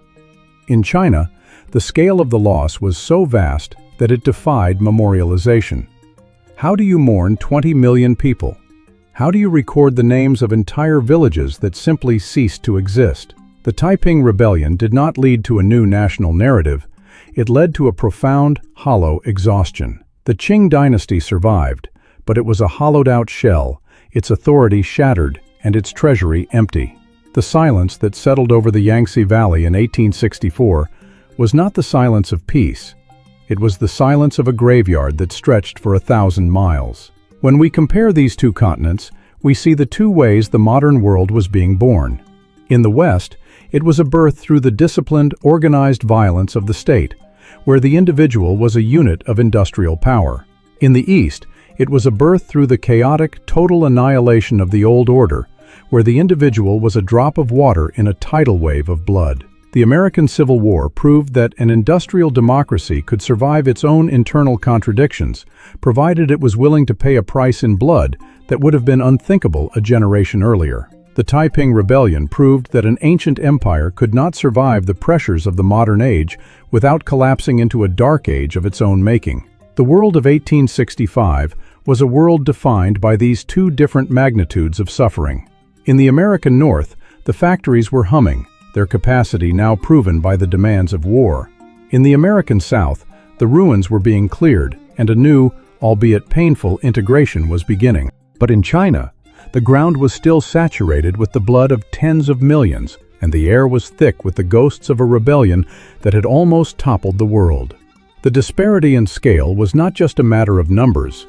S1: In China, the scale of the loss was so vast that it defied memorialization. How do you mourn 20 million people? How do you record the names of entire villages that simply ceased to exist? The Taiping Rebellion did not lead to a new national narrative. It led to a profound, hollow exhaustion. The Qing dynasty survived, but it was a hollowed-out shell, its authority shattered and its treasury empty. The silence that settled over the Yangtze Valley in 1864 was not the silence of peace. It was the silence of a graveyard that stretched for 1,000 miles. When we compare these two continents, we see the two ways the modern world was being born. In the West, it was a birth through the disciplined, organized violence of the state, where the individual was a unit of industrial power. In the East, it was a birth through the chaotic, total annihilation of the old order, where the individual was a drop of water in a tidal wave of blood. The American Civil War proved that an industrial democracy could survive its own internal contradictions, provided it was willing to pay a price in blood that would have been unthinkable a generation earlier. The Taiping Rebellion proved that an ancient empire could not survive the pressures of the modern age without collapsing into a dark age of its own making. The world of 1865 was a world defined by these two different magnitudes of suffering. In the American North, the factories were humming, their capacity now proven by the demands of war. In the American South, the ruins were being cleared, and a new, albeit painful, integration was beginning. But in China, the ground was still saturated with the blood of tens of millions, and the air was thick with the ghosts of a rebellion that had almost toppled the world. The disparity in scale was not just a matter of numbers.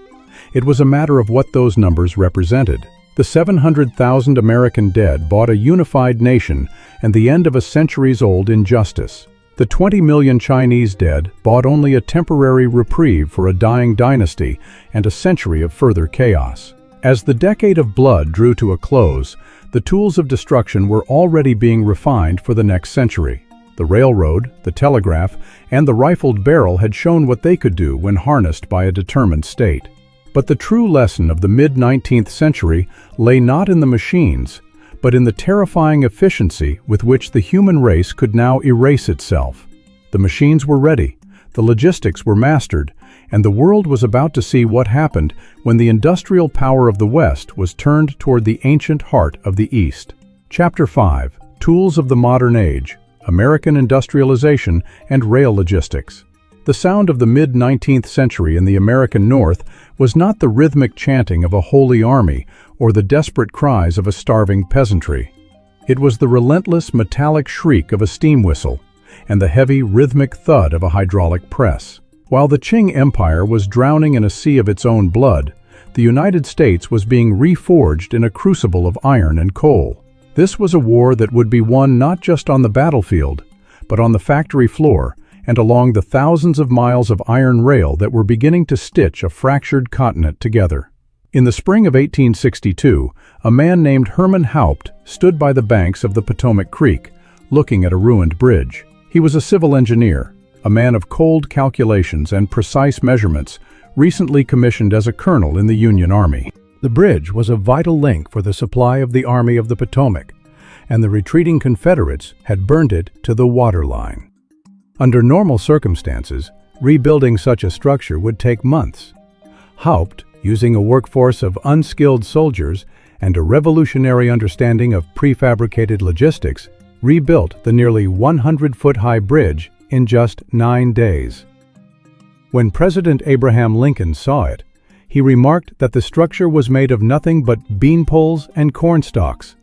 S1: It was a matter of what those numbers represented. The 700,000 American dead bought a unified nation and the end of a centuries-old injustice. The 20 million Chinese dead bought only a temporary reprieve for a dying dynasty and a century of further chaos. As the decade of blood drew to a close, the tools of destruction were already being refined for the next century. The railroad, the telegraph, and the rifled barrel had shown what they could do when harnessed by a determined state. But the true lesson of the mid-19th century lay not in the machines, but in the terrifying efficiency with which the human race could now erase itself. The machines were ready, the logistics were mastered, and the world was about to see what happened when the industrial power of the West was turned toward the ancient heart of the East. Chapter 5: Tools of the Modern Age, American Industrialization and Rail Logistics. The sound of the mid-19th century in the American North was not the rhythmic chanting of a holy army or the desperate cries of a starving peasantry. It was the relentless metallic shriek of a steam whistle and the heavy rhythmic thud of a hydraulic press. While the Qing Empire was drowning in a sea of its own blood, the United States was being reforged in a crucible of iron and coal. This was a war that would be won not just on the battlefield, but on the factory floor and along the thousands of miles of iron rail that were beginning to stitch a fractured continent together. In the spring of 1862, a man named Herman Haupt stood by the banks of the Potomac Creek, looking at a ruined bridge. He was a civil engineer, a man of cold calculations and precise measurements, recently commissioned as a colonel in the Union Army. The bridge was a vital link for the supply of the Army of the Potomac, and the retreating Confederates had burned it to the waterline. Under normal circumstances, rebuilding such a structure would take months. Haupt, using a workforce of unskilled soldiers and a revolutionary understanding of prefabricated logistics, rebuilt the nearly 100-foot-high bridge in just 9 days. When President Abraham Lincoln saw it, he remarked that the structure was made of nothing but bean poles and corn stalks,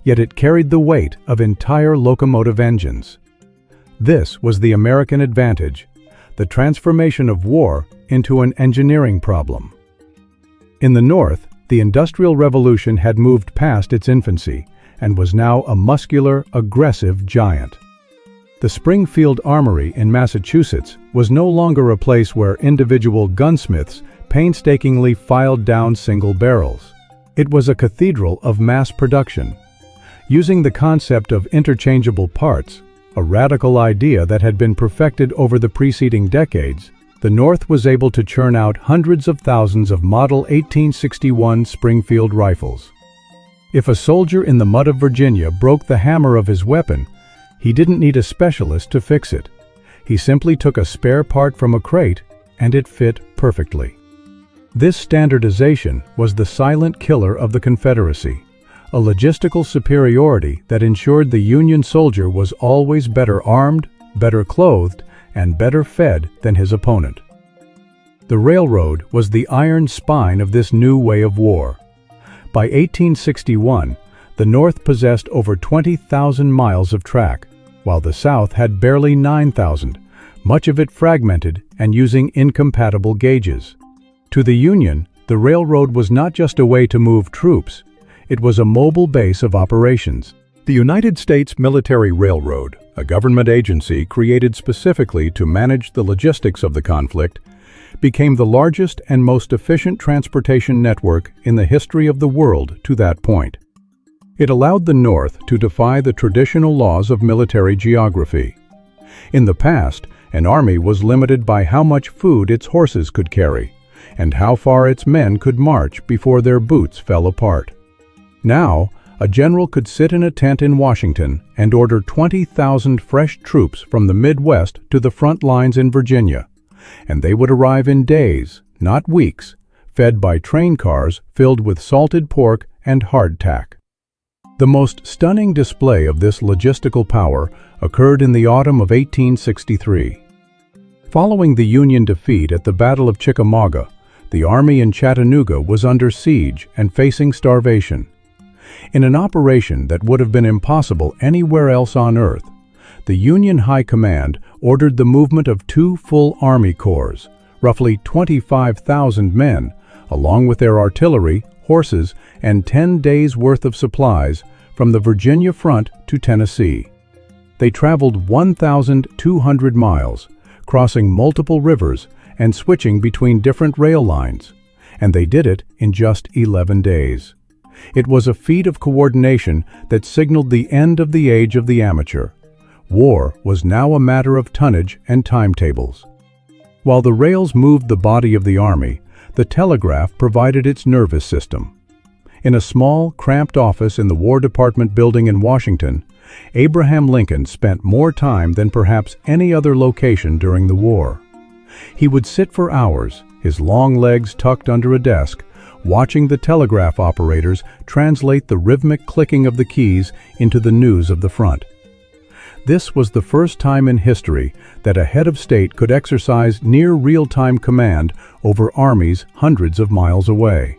S1: yet it carried the weight of entire locomotive engines. This was the American advantage, the transformation of war into an engineering problem. In the North, the Industrial Revolution had moved past its infancy and was now a muscular, aggressive giant. The Springfield Armory in Massachusetts was no longer a place where individual gunsmiths painstakingly filed down single barrels. It was a cathedral of mass production. Using the concept of interchangeable parts, a radical idea that had been perfected over the preceding decades, the North was able to churn out hundreds of thousands of Model 1861 Springfield rifles. If a soldier in the mud of Virginia broke the hammer of his weapon, he didn't need a specialist to fix it. He simply took a spare part from a crate, and it fit perfectly. This standardization was the silent killer of the Confederacy, a logistical superiority that ensured the Union soldier was always better armed, better clothed, and better fed than his opponent. The railroad was the iron spine of this new way of war. By 1861, the North possessed over 20,000 miles of track, while the South had barely 9,000, much of it fragmented and using incompatible gauges. To the Union, the railroad was not just a way to move troops, it was a mobile base of operations. The United States Military Railroad, a government agency created specifically to manage the logistics of the conflict, became the largest and most efficient transportation network in the history of the world to that point. It allowed the North to defy the traditional laws of military geography. In the past, an army was limited by how much food its horses could carry, and how far its men could march before their boots fell apart. Now, a general could sit in a tent in Washington and order 20,000 fresh troops from the Midwest to the front lines in Virginia, and they would arrive in days, not weeks, fed by train cars filled with salted pork and hardtack. The most stunning display of this logistical power occurred in the autumn of 1863. Following the Union defeat at the Battle of Chickamauga, the army in Chattanooga was under siege and facing starvation. In an operation that would have been impossible anywhere else on Earth, the Union High Command ordered the movement of 2 full Army corps, roughly 25,000 men, along with their artillery, horses, and 10 days' worth of supplies from the Virginia front to Tennessee. They traveled 1,200 miles, crossing multiple rivers and switching between different rail lines, and they did it in just 11 days. It was a feat of coordination that signaled the end of the age of the amateur. War was now a matter of tonnage and timetables. While the rails moved the body of the army, the telegraph provided its nervous system. In a small, cramped office in the War Department building in Washington, Abraham Lincoln spent more time than perhaps any other location during the war. He would sit for hours, his long legs tucked under a desk, watching the telegraph operators translate the rhythmic clicking of the keys into the news of the front. This was the first time in history that a head of state could exercise near real-time command over armies hundreds of miles away.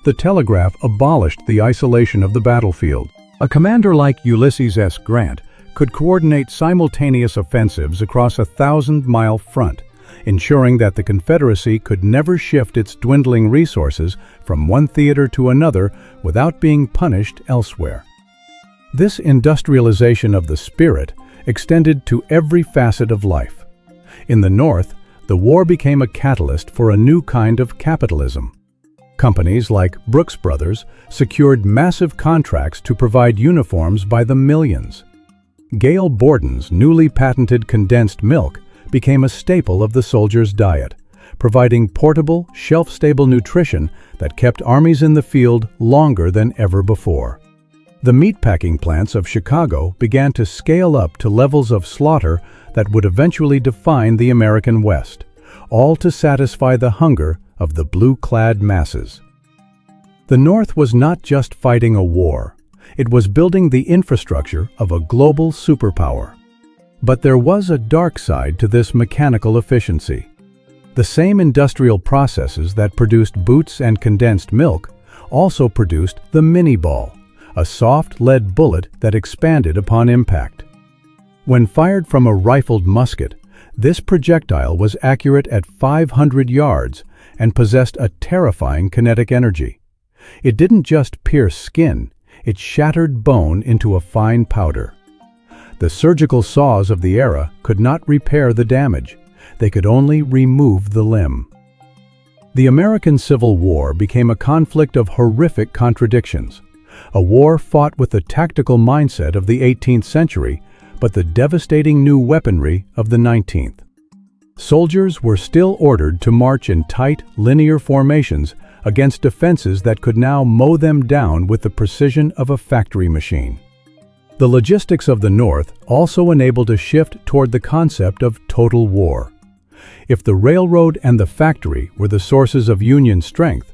S1: The telegraph abolished the isolation of the battlefield. A commander like Ulysses S. Grant could coordinate simultaneous offensives across a 1,000-mile front, ensuring that the Confederacy could never shift its dwindling resources from one theater to another without being punished elsewhere. This industrialization of the spirit extended to every facet of life. In the North, the war became a catalyst for a new kind of capitalism. Companies like Brooks Brothers secured massive contracts to provide uniforms by the millions. Gail Borden's newly patented condensed milk became a staple of the soldier's diet, providing portable, shelf-stable nutrition that kept armies in the field longer than ever before. The meatpacking plants of Chicago began to scale up to levels of slaughter that would eventually define the American West, all to satisfy the hunger of the blue-clad masses. The North was not just fighting a war, It was building the infrastructure of a global superpower. But there was a dark side to this mechanical efficiency. The same industrial processes that produced boots and condensed milk also produced the mini-ball, a soft lead bullet that expanded upon impact. When fired from a rifled musket, this projectile was accurate at 500 yards and possessed a terrifying kinetic energy. It didn't just pierce skin, it shattered bone into a fine powder. The surgical saws of the era could not repair the damage. They could only remove the limb. The American Civil War became a conflict of horrific contradictions. A war fought with the tactical mindset of the 18th century, but the devastating new weaponry of the 19th. Soldiers were still ordered to march in tight, linear formations against defenses that could now mow them down with the precision of a factory machine. The logistics of the North also enabled a shift toward the concept of total war. If the railroad and the factory were the sources of Union strength,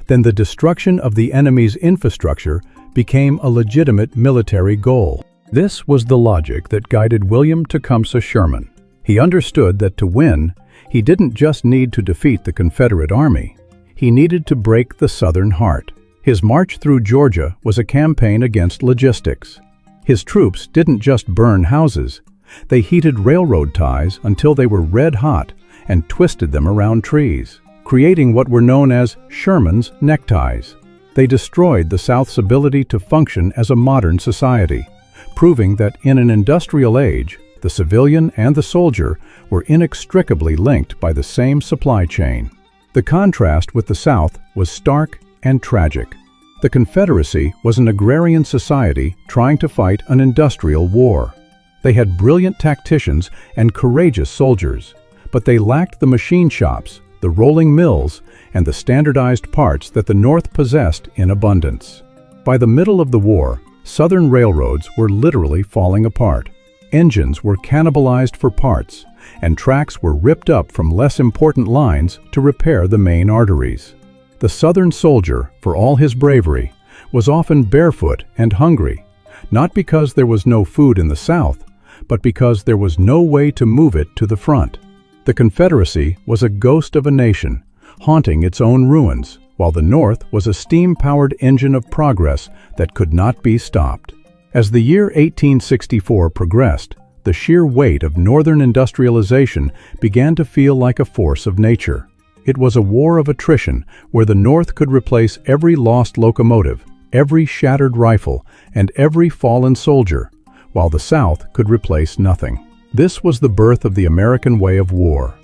S1: then the destruction of the enemy's infrastructure became a legitimate military goal. This was the logic that guided William Tecumseh Sherman. He understood that to win, he didn't just need to defeat the Confederate Army. He needed to break the Southern heart. His march through Georgia was a campaign against logistics. His troops didn't just burn houses. They heated railroad ties until they were red hot and twisted them around trees, creating what were known as Sherman's neckties. They destroyed the South's ability to function as a modern society, proving that in an industrial age, the civilian and the soldier were inextricably linked by the same supply chain. The contrast with the South was stark and tragic. The Confederacy was an agrarian society trying to fight an industrial war. They had brilliant tacticians and courageous soldiers, but they lacked the machine shops, the rolling mills, and the standardized parts that the North possessed in abundance. By the middle of the war, Southern railroads were literally falling apart. Engines were cannibalized for parts, and tracks were ripped up from less important lines to repair the main arteries. The Southern soldier, for all his bravery, was often barefoot and hungry, not because there was no food in the South, but because there was no way to move it to the front. The Confederacy was a ghost of a nation, haunting its own ruins, while the North was a steam-powered engine of progress that could not be stopped. As the year 1864 progressed, the sheer weight of Northern industrialization began to feel like a force of nature. It was a war of attrition where the North could replace every lost locomotive, every shattered rifle, and every fallen soldier, while the South could replace nothing. This was the birth of the American way of war,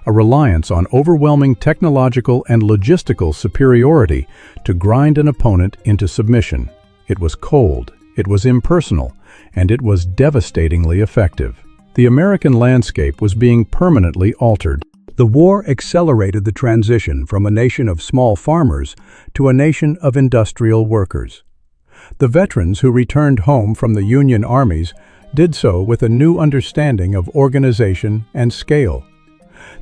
S1: a reliance on overwhelming technological and logistical superiority to grind an opponent into submission. It was cold, it was impersonal, and it was devastatingly effective. The American landscape was being permanently altered. The war accelerated the transition from a nation of small farmers to a nation of industrial workers. The veterans who returned home from the Union armies did so with a new understanding of organization and scale.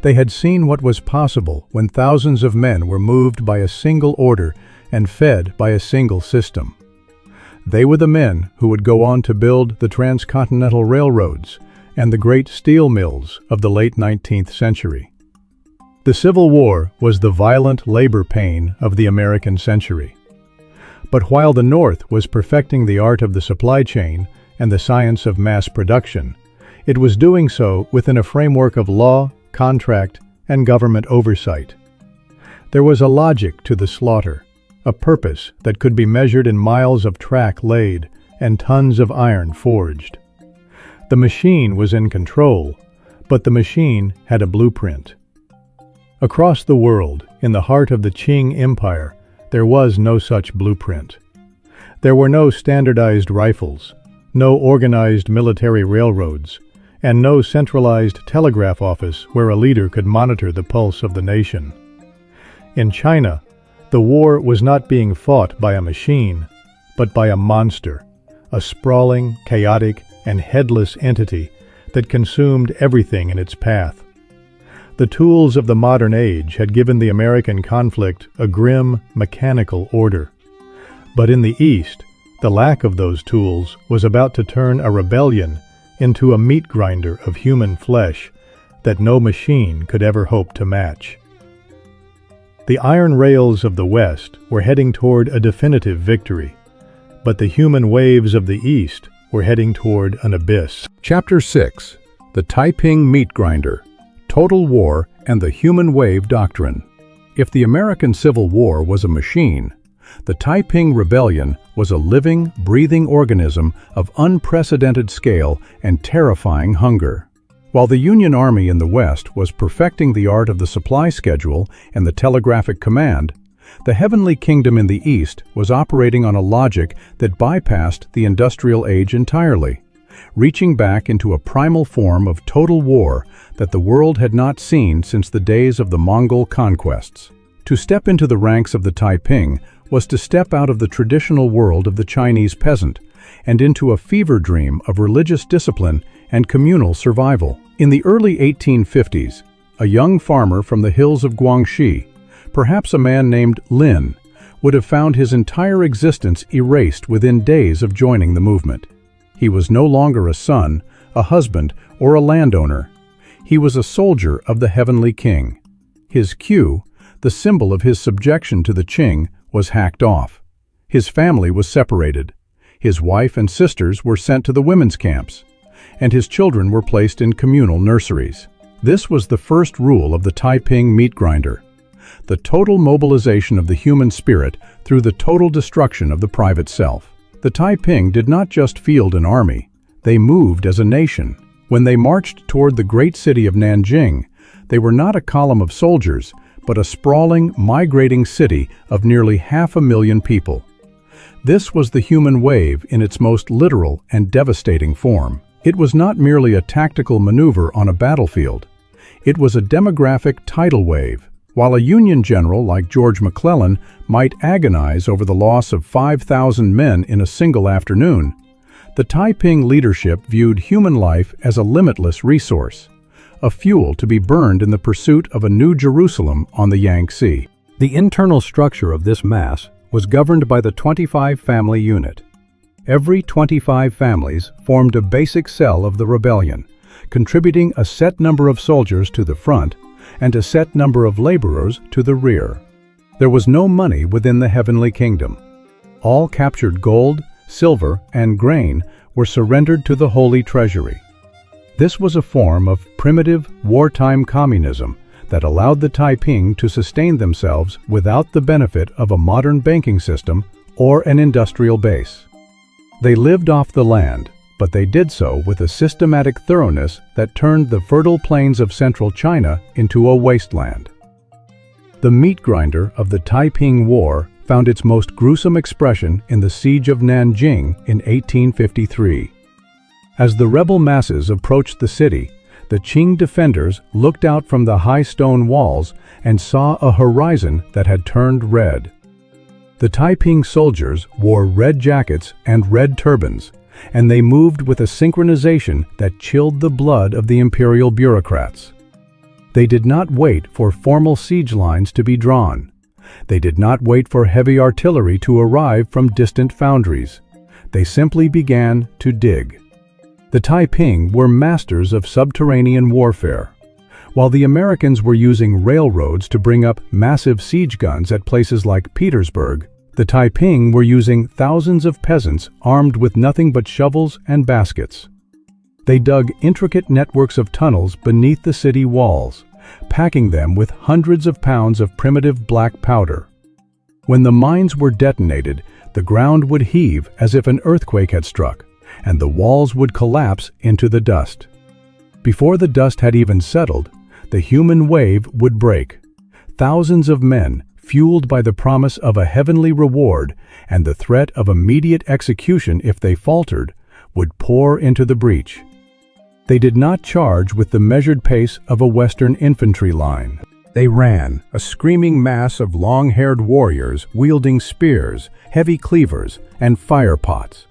S1: They had seen what was possible when thousands of men were moved by a single order and fed by a single system. They were the men who would go on to build the transcontinental railroads and the great steel mills of the late 19th century. The Civil War was the violent labor pain of the American century. But while the North was perfecting the art of the supply chain and the science of mass production, it was doing so within a framework of law, contract, and government oversight. There was a logic to the slaughter, a purpose that could be measured in miles of track laid and tons of iron forged. The machine was in control, but the machine had a blueprint. Across the world, in the heart of the Qing Empire, there was no such blueprint. There were no standardized rifles, no organized military railroads, and no centralized telegraph office where a leader could monitor the pulse of the nation. In China, the war was not being fought by a machine, but by a monster, a sprawling, chaotic, and headless entity that consumed everything in its path. The tools of the modern age had given the American conflict a grim, mechanical order. But in the East,
S2: The lack of those tools was about to turn a rebellion into a meat grinder of human flesh that no machine could ever hope to match. The iron rails of the West were heading toward a definitive victory, but the human waves of the East were heading toward an abyss.
S1: Chapter 6. The Taiping Meat Grinder, Total War and the Human Wave Doctrine. If the American Civil War was a machine, the Taiping Rebellion was a living, breathing organism of unprecedented scale and terrifying hunger. While the Union Army in the West was perfecting the art of the supply schedule and the telegraphic command, the Heavenly Kingdom in the East was operating on a logic that bypassed the industrial age entirely, reaching back into a primal form of total war that the world had not seen since the days of the Mongol conquests. To step into the ranks of the Taiping was to step out of the traditional world of the Chinese peasant and into a fever dream of religious discipline and communal survival. In the early 1850s, a young farmer from the hills of Guangxi, perhaps a man named Lin, would have found his entire existence erased within days of joining the movement. He was no longer a son, a husband, or a landowner. He was a soldier of the Heavenly King. His queue, the symbol of his subjection to the Qing, was hacked off. His family was separated. His wife and sisters were sent to the women's camps, and his children were placed in communal nurseries. This was the first rule of the Taiping meat grinder: the total mobilization of the human spirit through the total destruction of the private self. The Taiping did not just field an army, they moved as a nation. When they marched toward the great city of Nanjing, they were not a column of soldiers, but a sprawling, migrating city of nearly 500,000 people. This was the human wave in its most literal and devastating form. It was not merely a tactical maneuver on a battlefield. It was a demographic tidal wave. While a Union general like George McClellan might agonize over the loss of 5,000 men in a single afternoon, the Taiping leadership viewed human life as a limitless resource, a fuel to be burned in the pursuit of a new Jerusalem on the Yangtze. The internal structure of this mass was governed by the 25 family unit. Every 25 families formed a basic cell of the rebellion, contributing a set number of soldiers to the front and a set number of laborers to the rear. There was no money within the Heavenly Kingdom. All captured gold, silver, and grain were surrendered to the Holy Treasury. This was a form of primitive, wartime communism that allowed the Taiping to sustain themselves without the benefit of a modern banking system or an industrial base. They lived off the land, but they did so with a systematic thoroughness that turned the fertile plains of central China into a wasteland. The meat grinder of the Taiping War found its most gruesome expression in the siege of Nanjing in 1853. As the rebel masses approached the city, the Qing defenders looked out from the high stone walls and saw a horizon that had turned red. The Taiping soldiers wore red jackets and red turbans, and they moved with a synchronization that chilled the blood of the imperial bureaucrats. They did not wait for formal siege lines to be drawn. They did not wait for heavy artillery to arrive from distant foundries. They simply began to dig. The Taiping were masters of subterranean warfare. While the Americans were using railroads to bring up massive siege guns at places like Petersburg, the Taiping were using thousands of peasants armed with nothing but shovels and baskets. They dug intricate networks of tunnels beneath the city walls, packing them with hundreds of pounds of primitive black powder. When the mines were detonated, the ground would heave as if an earthquake had struck, and the walls would collapse into the dust. Before the dust had even settled, the human wave would break. Thousands of men, fueled by the promise of a heavenly reward and the threat of immediate execution if they faltered, would pour into the breach. They did not charge with the measured pace of a Western infantry line. They ran, a screaming mass of long-haired warriors wielding spears, heavy cleavers, and fire pots.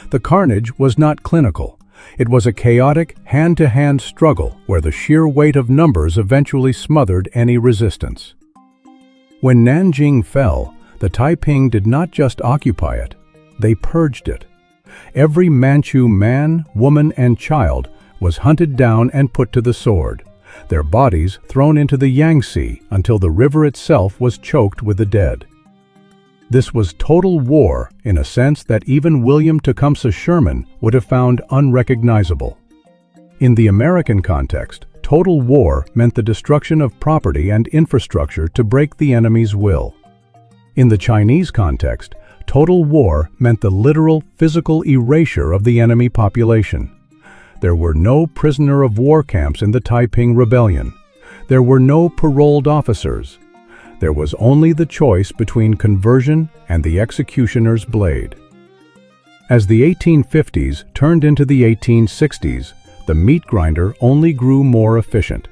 S1: The carnage was not clinical. It was a chaotic, hand-to-hand struggle where the sheer weight of numbers eventually smothered any resistance. When Nanjing fell, the Taiping did not just occupy it. they purged it. Every Manchu man, woman, and child was hunted down and put to the sword, their bodies thrown into the Yangtze until the river itself was choked with the dead. This was total war in a sense that even William Tecumseh Sherman would have found unrecognizable. In the American context, total war meant the destruction of property and infrastructure to break the enemy's will. In the Chinese context, total war meant the literal physical erasure of the enemy population. There were no prisoner of war camps in the Taiping Rebellion. There were no paroled officers. There was only the choice between conversion and the executioner's blade. As the 1850s turned into the 1860s, the meat grinder only grew more efficient.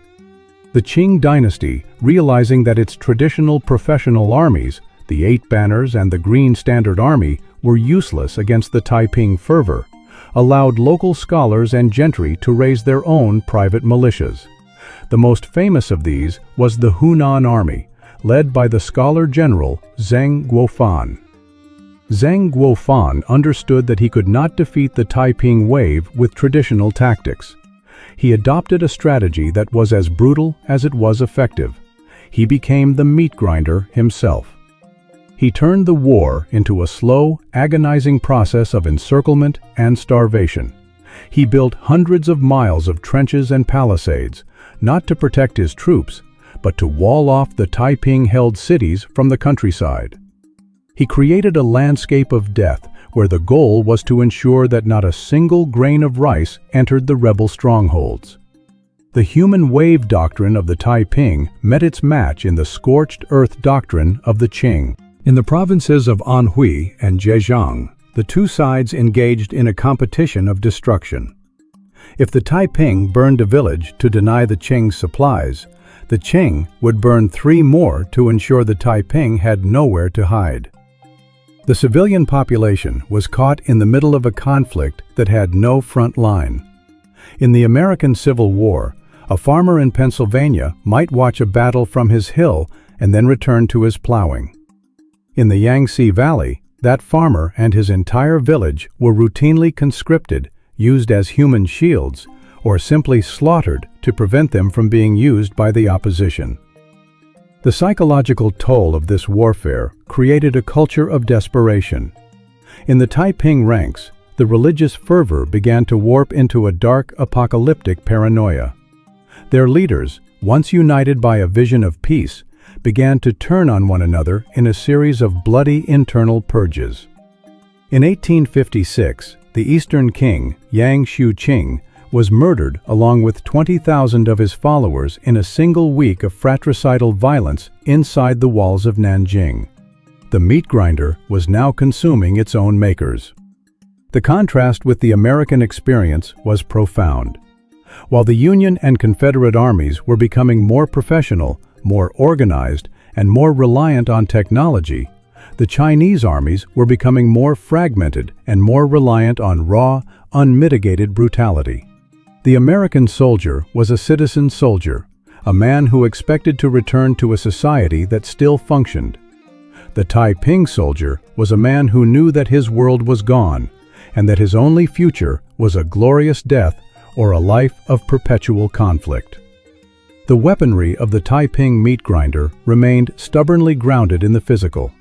S1: The Qing dynasty, realizing that its traditional professional armies, the Eight Banners and the Green Standard Army, were useless against the Taiping fervor, allowed local scholars and gentry to raise their own private militias. The most famous of these was the Hunan Army, led by the scholar-general Zheng Guofan. Zheng Guofan understood that he could not defeat the Taiping wave with traditional tactics. He adopted a strategy that was as brutal as it was effective. He became the meat grinder himself. He turned the war into a slow, agonizing process of encirclement and starvation. He built hundreds of miles of trenches and palisades, not to protect his troops, but to wall off the Taiping-held cities from the countryside. He created a landscape of death where the goal was to ensure that not a single grain of rice entered the rebel strongholds. The human wave doctrine of the Taiping met its match in the scorched earth doctrine of the Qing. In the provinces of Anhui and Zhejiang, the two sides engaged in a competition of destruction. If the Taiping burned a village to deny the Qing's supplies, the Qing would burn 3 more to ensure the Taiping had nowhere to hide. The civilian population was caught in the middle of a conflict that had no front line. In the American Civil War, a farmer in Pennsylvania might watch a battle from his hill and then return to his plowing. In the Yangtze Valley, that farmer and his entire village were routinely conscripted, used as human shields, or simply slaughtered to prevent them from being used by the opposition. The psychological toll of this warfare created a culture of desperation. In the Taiping ranks, the religious fervor began to warp into a dark, apocalyptic paranoia. Their leaders, once united by a vision of peace, began to turn on one another in a series of bloody internal purges. In 1856, the Eastern king, Yang Shouqing, was murdered along with 20,000 of his followers in a single week of fratricidal violence inside the walls of Nanjing. The meat grinder was now consuming its own makers. The contrast with the American experience was profound. While the Union and Confederate armies were becoming more professional, more organized, and more reliant on technology, the Chinese armies were becoming more fragmented and more reliant on raw, unmitigated brutality. The American soldier was a citizen soldier, a man who expected to return to a society that still functioned. The Taiping soldier was a man who knew that his world was gone, and that his only future was a glorious death or a life of perpetual conflict. The weaponry of the Taiping meat grinder remained stubbornly grounded in the physical.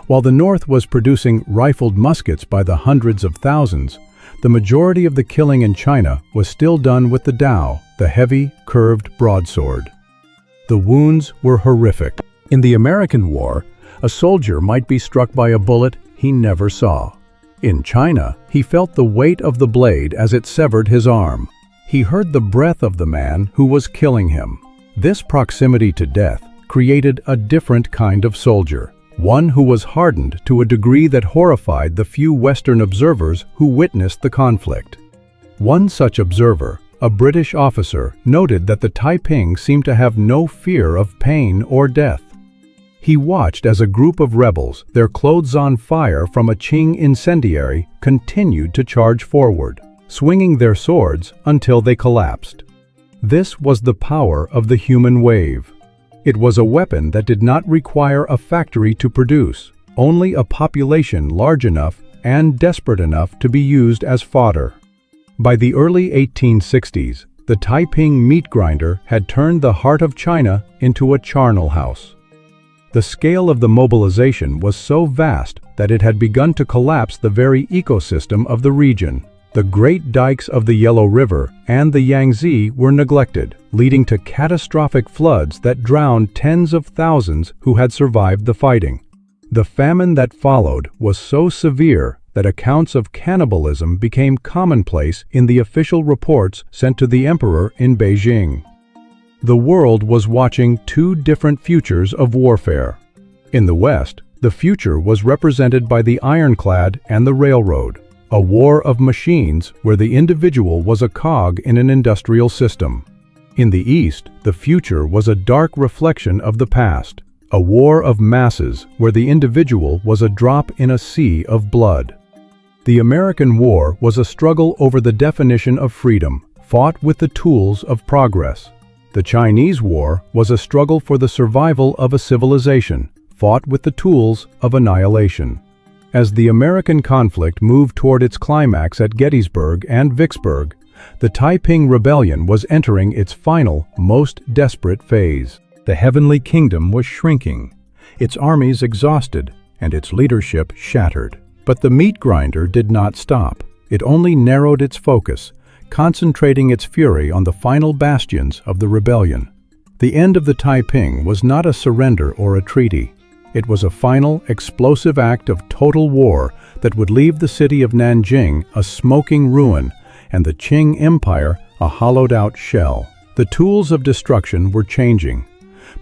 S1: While the North was producing rifled muskets by the hundreds of thousands, the majority of the killing in China was still done with the Dao, the heavy, curved broadsword. The wounds were horrific. In the American War, a soldier might be struck by a bullet he never saw. In China, he felt the weight of the blade as it severed his arm. He heard the breath of the man who was killing him. This proximity to death created a different kind of soldier, one who was hardened to a degree that horrified the few Western observers who witnessed the conflict. One such observer, a British officer, noted that the Taiping seemed to have no fear of pain or death. He watched as a group of rebels, their clothes on fire from a Qing incendiary, continued to charge forward, swinging their swords until they collapsed. This was the power of the human wave. It was a weapon that did not require a factory to produce, only a population large enough and desperate enough to be used as fodder. By the early 1860s, the Taiping meat grinder had turned the heart of China into a charnel house. The scale of the mobilization was so vast that it had begun to collapse the very ecosystem of the region. The great dikes of the Yellow River and the Yangtze were neglected, leading to catastrophic floods that drowned tens of thousands who had survived the fighting. The famine that followed was so severe that accounts of cannibalism became commonplace in the official reports sent to the emperor in Beijing. The world was watching two different futures of warfare. In the West, the future was represented by the ironclad and the railroad, a war of machines where the individual was a cog in an industrial system. In the East, the future was a dark reflection of the past, a war of masses where the individual was a drop in a sea of blood. The American war was a struggle over the definition of freedom, fought with the tools of progress. The Chinese War was a struggle for the survival of a civilization, fought with the tools of annihilation. As the American conflict moved toward its climax at Gettysburg and Vicksburg, the Taiping Rebellion was entering its final, most desperate phase. The heavenly kingdom was shrinking, its armies exhausted, and its leadership shattered. But the meat grinder did not stop. It only narrowed its focus, concentrating its fury on the final bastions of the rebellion. The end of the Taiping was not a surrender or a treaty. It was a final, explosive act of total war that would leave the city of Nanjing a smoking ruin and the Qing Empire a hollowed-out shell. The tools of destruction were changing,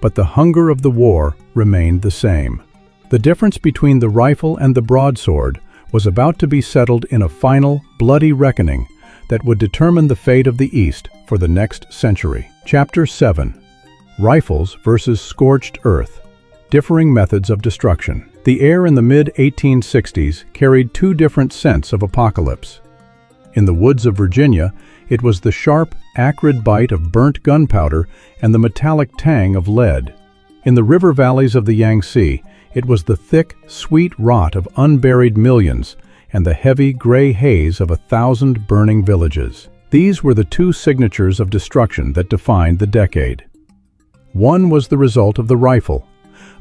S1: but the hunger of the war remained the same. The difference between the rifle and the broadsword was about to be settled in a final, bloody reckoning that would determine the fate of the East for the next century. Chapter 7. Rifles versus Scorched Earth. Differing Methods of Destruction. The air in the mid-1860s carried two different scents of apocalypse. In the woods of Virginia, it was the sharp, acrid bite of burnt gunpowder and the metallic tang of lead. In the river valleys of the Yangtze, it was the thick, sweet rot of unburied millions and the heavy, gray haze of 1,000 burning villages. These were the two signatures of destruction that defined the decade. One was the result of the rifle,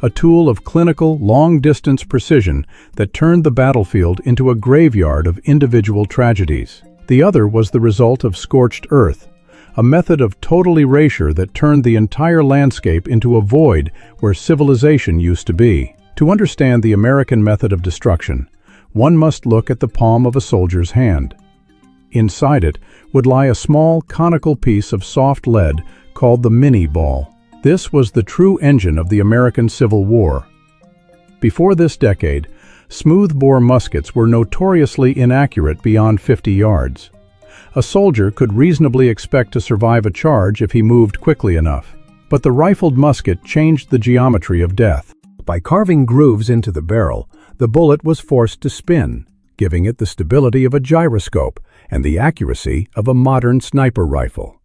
S1: a tool of clinical, long-distance precision that turned the battlefield into a graveyard of individual tragedies. The other was the result of scorched earth, a method of total erasure that turned the entire landscape into a void where civilization used to be. To understand the American method of destruction, one must look at the palm of a soldier's hand. Inside it would lie a small, conical piece of soft lead called the mini ball. This was the true engine of the American Civil War. Before this decade, smoothbore muskets were notoriously inaccurate beyond 50 yards. A soldier could reasonably expect to survive a charge if he moved quickly enough. But the rifled musket changed the geometry of death. By carving grooves into the barrel, the bullet was forced to spin, giving it the stability of a gyroscope and the accuracy of a modern sniper rifle.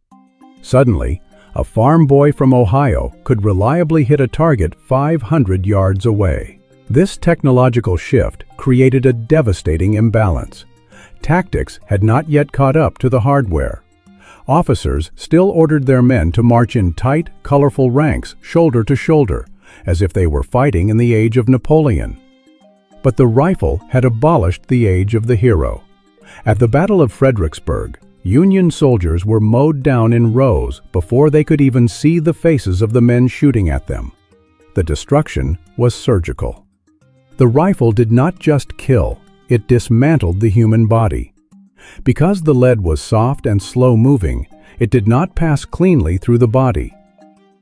S1: Suddenly, a farm boy from Ohio could reliably hit a target 500 yards away. This technological shift created a devastating imbalance. Tactics had not yet caught up to the hardware. Officers still ordered their men to march in tight, colorful ranks, shoulder to shoulder, as if they were fighting in the age of Napoleon. But the rifle had abolished the age of the hero. At the Battle of Fredericksburg, Union soldiers were mowed down in rows before they could even see the faces of the men shooting at them. The destruction was surgical. The rifle did not just kill, it dismantled the human body. Because the lead was soft and slow-moving, it did not pass cleanly through the body.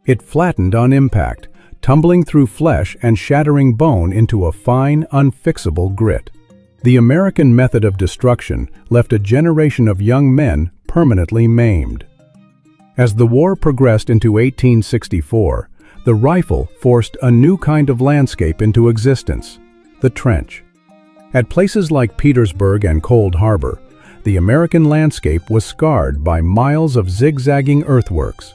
S1: It flattened on impact, tumbling through flesh and shattering bone into a fine, unfixable grit. The American method of destruction left a generation of young men permanently maimed. As the war progressed into 1864, the rifle forced a new kind of landscape into existence: the trench. At places like Petersburg and Cold Harbor, the American landscape was scarred by miles of zigzagging earthworks.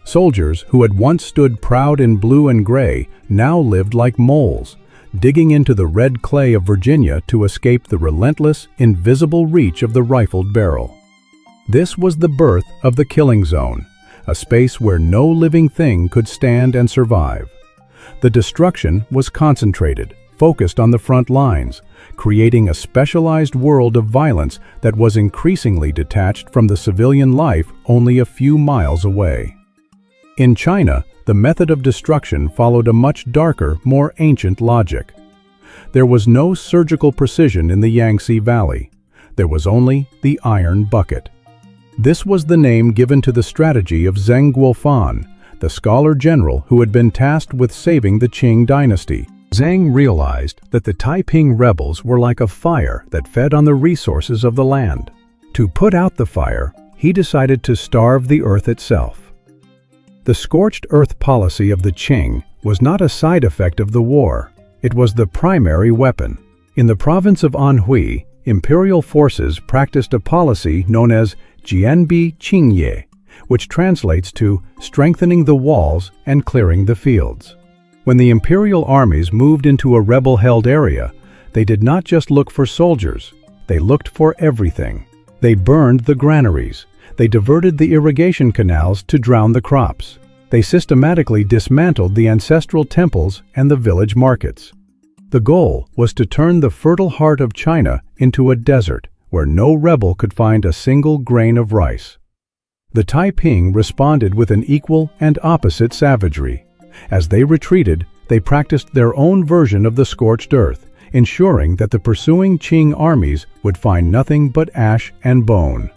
S1: Soldiers who had once stood proud in blue and gray now lived like moles, digging into the red clay of Virginia to escape the relentless, invisible reach of the rifled barrel. This was the birth of the killing zone, a space where no living thing could stand and survive. The destruction was concentrated, focused on the front lines, creating a specialized world of violence that was increasingly detached from the civilian life only a few miles away. In China, the method of destruction followed a much darker, more ancient logic. There was no surgical precision in the Yangtze Valley. There was only the iron bucket. This was the name given to the strategy of Zheng Guofan, the scholar general who had been tasked with saving the Qing dynasty. Zheng realized that the Taiping rebels were like a fire that fed on the resources of the land. To put out the fire, he decided to starve the earth itself. The scorched earth policy of the Qing was not a side effect of the war. It was the primary weapon. In the province of Anhui, imperial forces practiced a policy known as Jianbi Qingye, which translates to strengthening the walls and clearing the fields. When the imperial armies moved into a rebel-held area, they did not just look for soldiers, they looked for everything. They burned the granaries. They diverted the irrigation canals to drown the crops. They systematically dismantled the ancestral temples and the village markets. The goal was to turn the fertile heart of China into a desert where no rebel could find a single grain of rice. The Taiping responded with an equal and opposite savagery. As they retreated, they practiced their own version of the scorched earth, ensuring that the pursuing Qing armies would find nothing but ash and bone.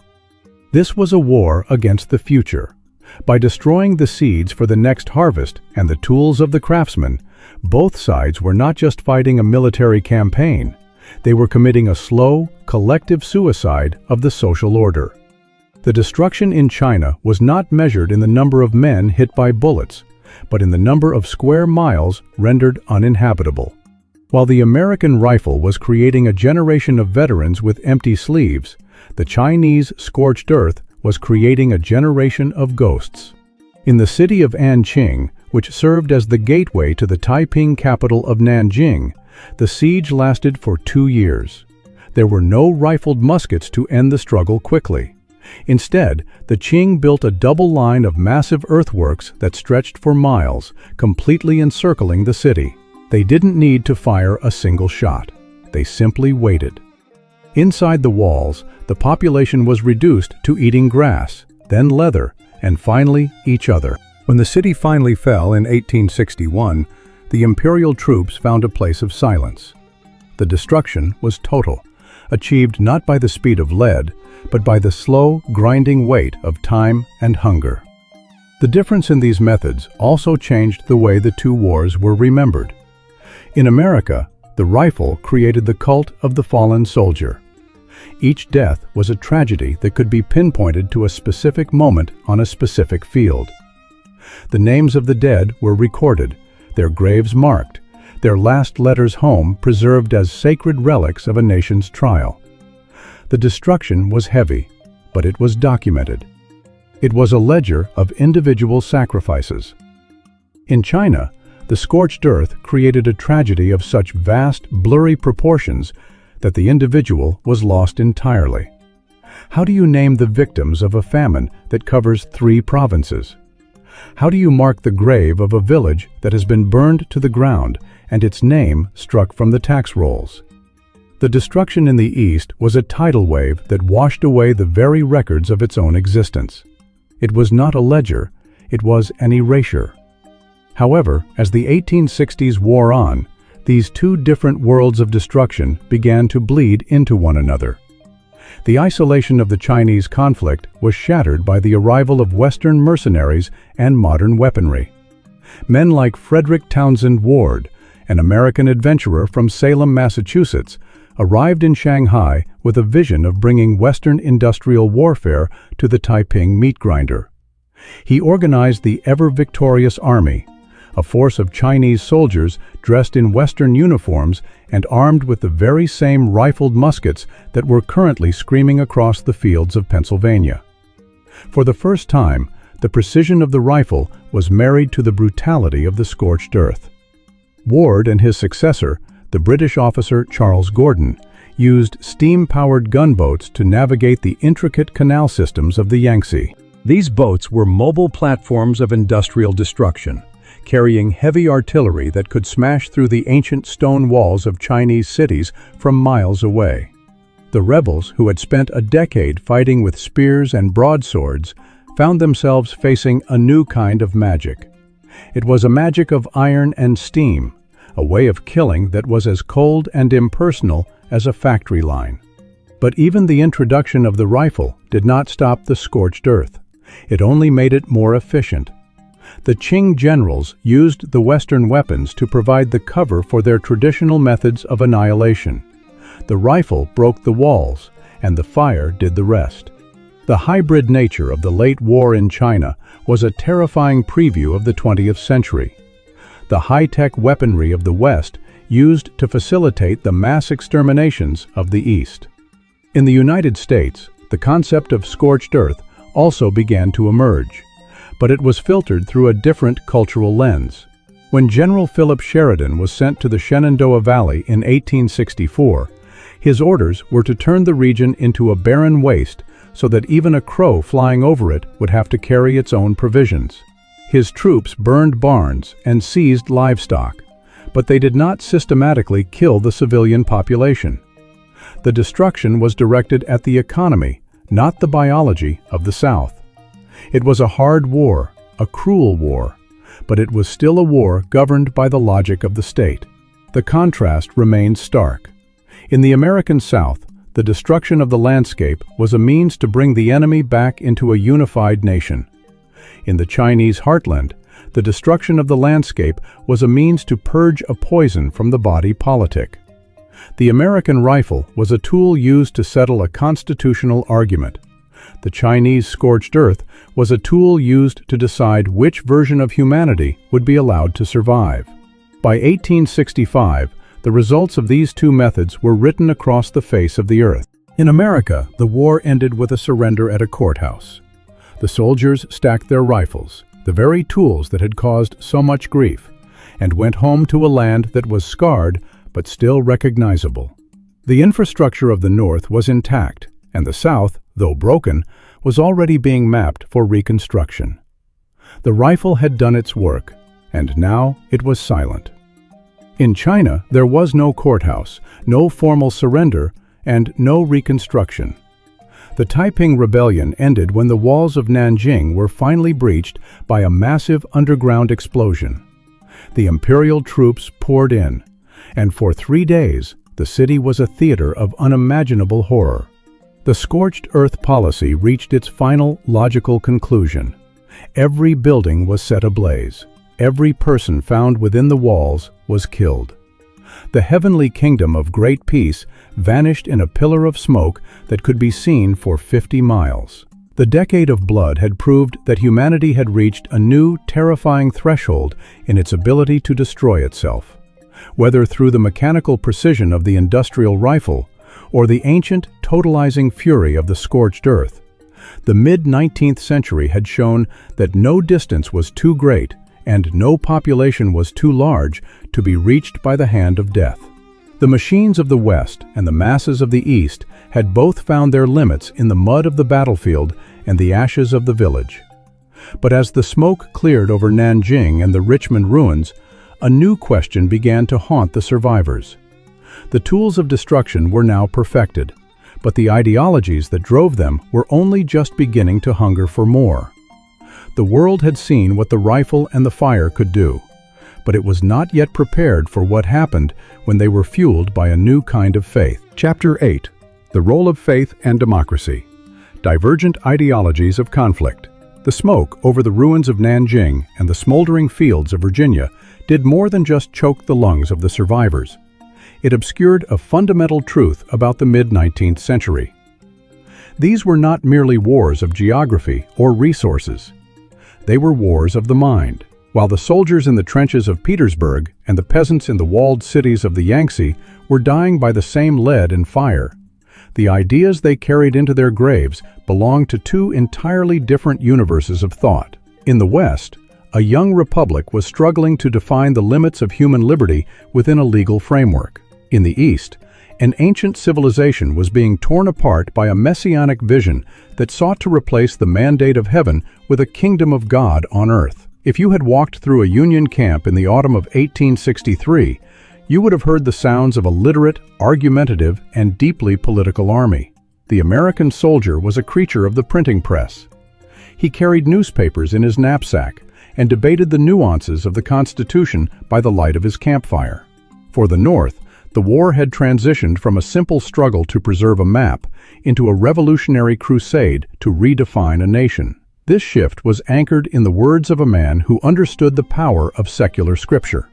S1: This was a war against the future. By destroying the seeds for the next harvest and the tools of the craftsman, both sides were not just fighting a military campaign, they were committing a slow, collective suicide of the social order. The destruction in China was not measured in the number of men hit by bullets, but in the number of square miles rendered uninhabitable. While the American rifle was creating a generation of veterans with empty sleeves, the Chinese scorched earth was creating a generation of ghosts. In the city of Anqing, which served as the gateway to the Taiping capital of Nanjing, the siege lasted for 2 years. There were no rifled muskets to end the struggle quickly. Instead, the Qing built a double line of massive earthworks that stretched for miles, completely encircling the city. They didn't need to fire a single shot. They simply waited. Inside the walls, the population was reduced to eating grass, then leather, and finally each other. When the city finally fell in 1861, the imperial troops found a place of silence. The destruction was total, achieved not by the speed of lead, but by the slow, grinding weight of time and hunger. The difference in these methods also changed the way the two wars were remembered. In America, the rifle created the cult of the fallen soldier. Each death was a tragedy that could be pinpointed to a specific moment on a specific field. The names of the dead were recorded, their graves marked, their last letters home preserved as sacred relics of a nation's trial. The destruction was heavy, but it was documented. It was a ledger of individual sacrifices. In China, the scorched earth created a tragedy of such vast, blurry proportions that the individual was lost entirely. How do you name the victims of a famine that covers 3 provinces? How do you mark the grave of a village that has been burned to the ground and its name struck from the tax rolls? The destruction in the East was a tidal wave that washed away the very records of its own existence. It was not a ledger, it was an erasure. However, as the 1860s wore on, these two different worlds of destruction began to bleed into one another. The isolation of the Chinese conflict was shattered by the arrival of Western mercenaries and modern weaponry. Men like Frederick Townsend Ward, an American adventurer from Salem, Massachusetts, arrived in Shanghai with a vision of bringing Western industrial warfare to the Taiping meat grinder. He organized the ever-victorious army, a force of Chinese soldiers dressed in Western uniforms and armed with the very same rifled muskets that were currently screaming across the fields of Pennsylvania. For the first time, the precision of the rifle was married to the brutality of the scorched earth. Ward and his successor, the British officer Charles Gordon, used steam-powered gunboats to navigate the intricate canal systems of the Yangtze. These boats were mobile platforms of industrial destruction, carrying heavy artillery that could smash through the ancient stone walls of Chinese cities from miles away. The rebels, who had spent a decade fighting with spears and broadswords, found themselves facing a new kind of magic. It was a magic of iron and steam, a way of killing that was as cold and impersonal as a factory line. But even the introduction of the rifle did not stop the scorched earth. It only made it more efficient. The Qing generals used the Western weapons to provide the cover for their traditional methods of annihilation. The rifle broke the walls, and the fire did the rest. The hybrid nature of the late war in China was a terrifying preview of the 20th century. The high-tech weaponry of the West used to facilitate the mass exterminations of the East. In the United States, the concept of scorched earth also began to emerge, but it was filtered through a different cultural lens. When General Philip Sheridan was sent to the Shenandoah Valley in 1864, his orders were to turn the region into a barren waste so that even a crow flying over it would have to carry its own provisions. His troops burned barns and seized livestock, but they did not systematically kill the civilian population. The destruction was directed at the economy, not the biology of the South. It was a hard war, a cruel war, but it was still a war governed by the logic of the state. The contrast remained stark. In the American South, the destruction of the landscape was a means to bring the enemy back into a unified nation. In the Chinese heartland, the destruction of the landscape was a means to purge a poison from the body politic. The American rifle was a tool used to settle a constitutional argument. The Chinese scorched earth was a tool used to decide which version of humanity would be allowed to survive. By 1865, the results of these two methods were written across the face of the earth. In America, the war ended with a surrender at a courthouse. The soldiers stacked their rifles, the very tools that had caused so much grief, and went home to a land that was scarred but still recognizable. The infrastructure of the North was intact, and the South, though broken, was already being mapped for reconstruction. The rifle had done its work, and now it was silent. In China, there was no courthouse, no formal surrender, and no reconstruction. The Taiping Rebellion ended when the walls of Nanjing were finally breached by a massive underground explosion. The imperial troops poured in, and for 3 days, the city was a theater of unimaginable horror. The scorched earth policy reached its final logical conclusion. Every building was set ablaze. Every person found within the walls was killed. The heavenly kingdom of great peace vanished in a pillar of smoke that could be seen for 50 miles. The decade of blood had proved that humanity had reached a new, terrifying threshold in its ability to destroy itself. Whether through the mechanical precision of the industrial rifle or the ancient, totalizing fury of the scorched earth, the mid-19th century had shown that no distance was too great and no population was too large to be reached by the hand of death. The machines of the West and the masses of the East had both found their limits in the mud of the battlefield and the ashes of the village. But as the smoke cleared over Nanjing and the Richmond ruins, a new question began to haunt the survivors. The tools of destruction were now perfected, but the ideologies that drove them were only just beginning to hunger for more. The world had seen what the rifle and the fire could do, but it was not yet prepared for what happened when they were fueled by a new kind of faith. Chapter 8. The Role of Faith and Democracy. Divergent Ideologies of Conflict. The smoke over the ruins of Nanjing and the smoldering fields of Virginia did more than just choke the lungs of the survivors. It obscured a fundamental truth about the mid-19th century. These were not merely wars of geography or resources. They were wars of the mind. While the soldiers in the trenches of Petersburg and the peasants in the walled cities of the Yangtze were dying by the same lead and fire, the ideas they carried into their graves belonged to two entirely different universes of thought. In the West, a young republic was struggling to define the limits of human liberty within a legal framework. In the East, an ancient civilization was being torn apart by a messianic vision that sought to replace the mandate of heaven with a kingdom of God on earth. If you had walked through a Union camp in the autumn of 1863, you would have heard the sounds of a literate, argumentative, and deeply political army. The American soldier was a creature of the printing press. He carried newspapers in his knapsack and debated the nuances of the Constitution by the light of his campfire. For the North, the war had transitioned from a simple struggle to preserve a map into a revolutionary crusade to redefine a nation. This shift was anchored in the words of a man who understood the power of secular scripture.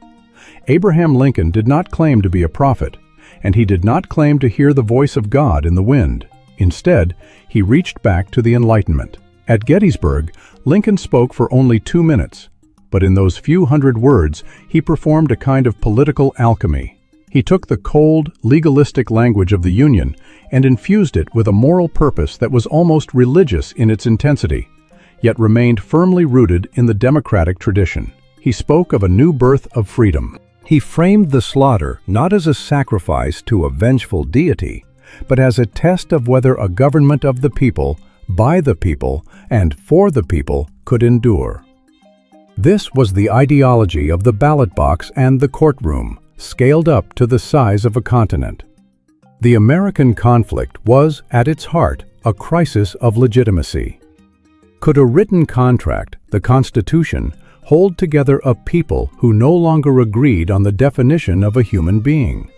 S1: Abraham Lincoln did not claim to be a prophet, and he did not claim to hear the voice of God in the wind. Instead, he reached back to the Enlightenment. At Gettysburg, Lincoln spoke for only 2 minutes, but in those few hundred words, he performed a kind of political alchemy. He took the cold, legalistic language of the Union and infused it with a moral purpose that was almost religious in its intensity, yet remained firmly rooted in the democratic tradition. He spoke of a new birth of freedom. He framed the slaughter not as a sacrifice to a vengeful deity, but as a test of whether a government of the people, by the people, and for the people could endure. This was the ideology of the ballot box and the courtroom, scaled up to the size of a continent. The American conflict was, at its heart, a crisis of legitimacy. Could a written contract, the Constitution, hold together a people who no longer agreed on the definition of a human being?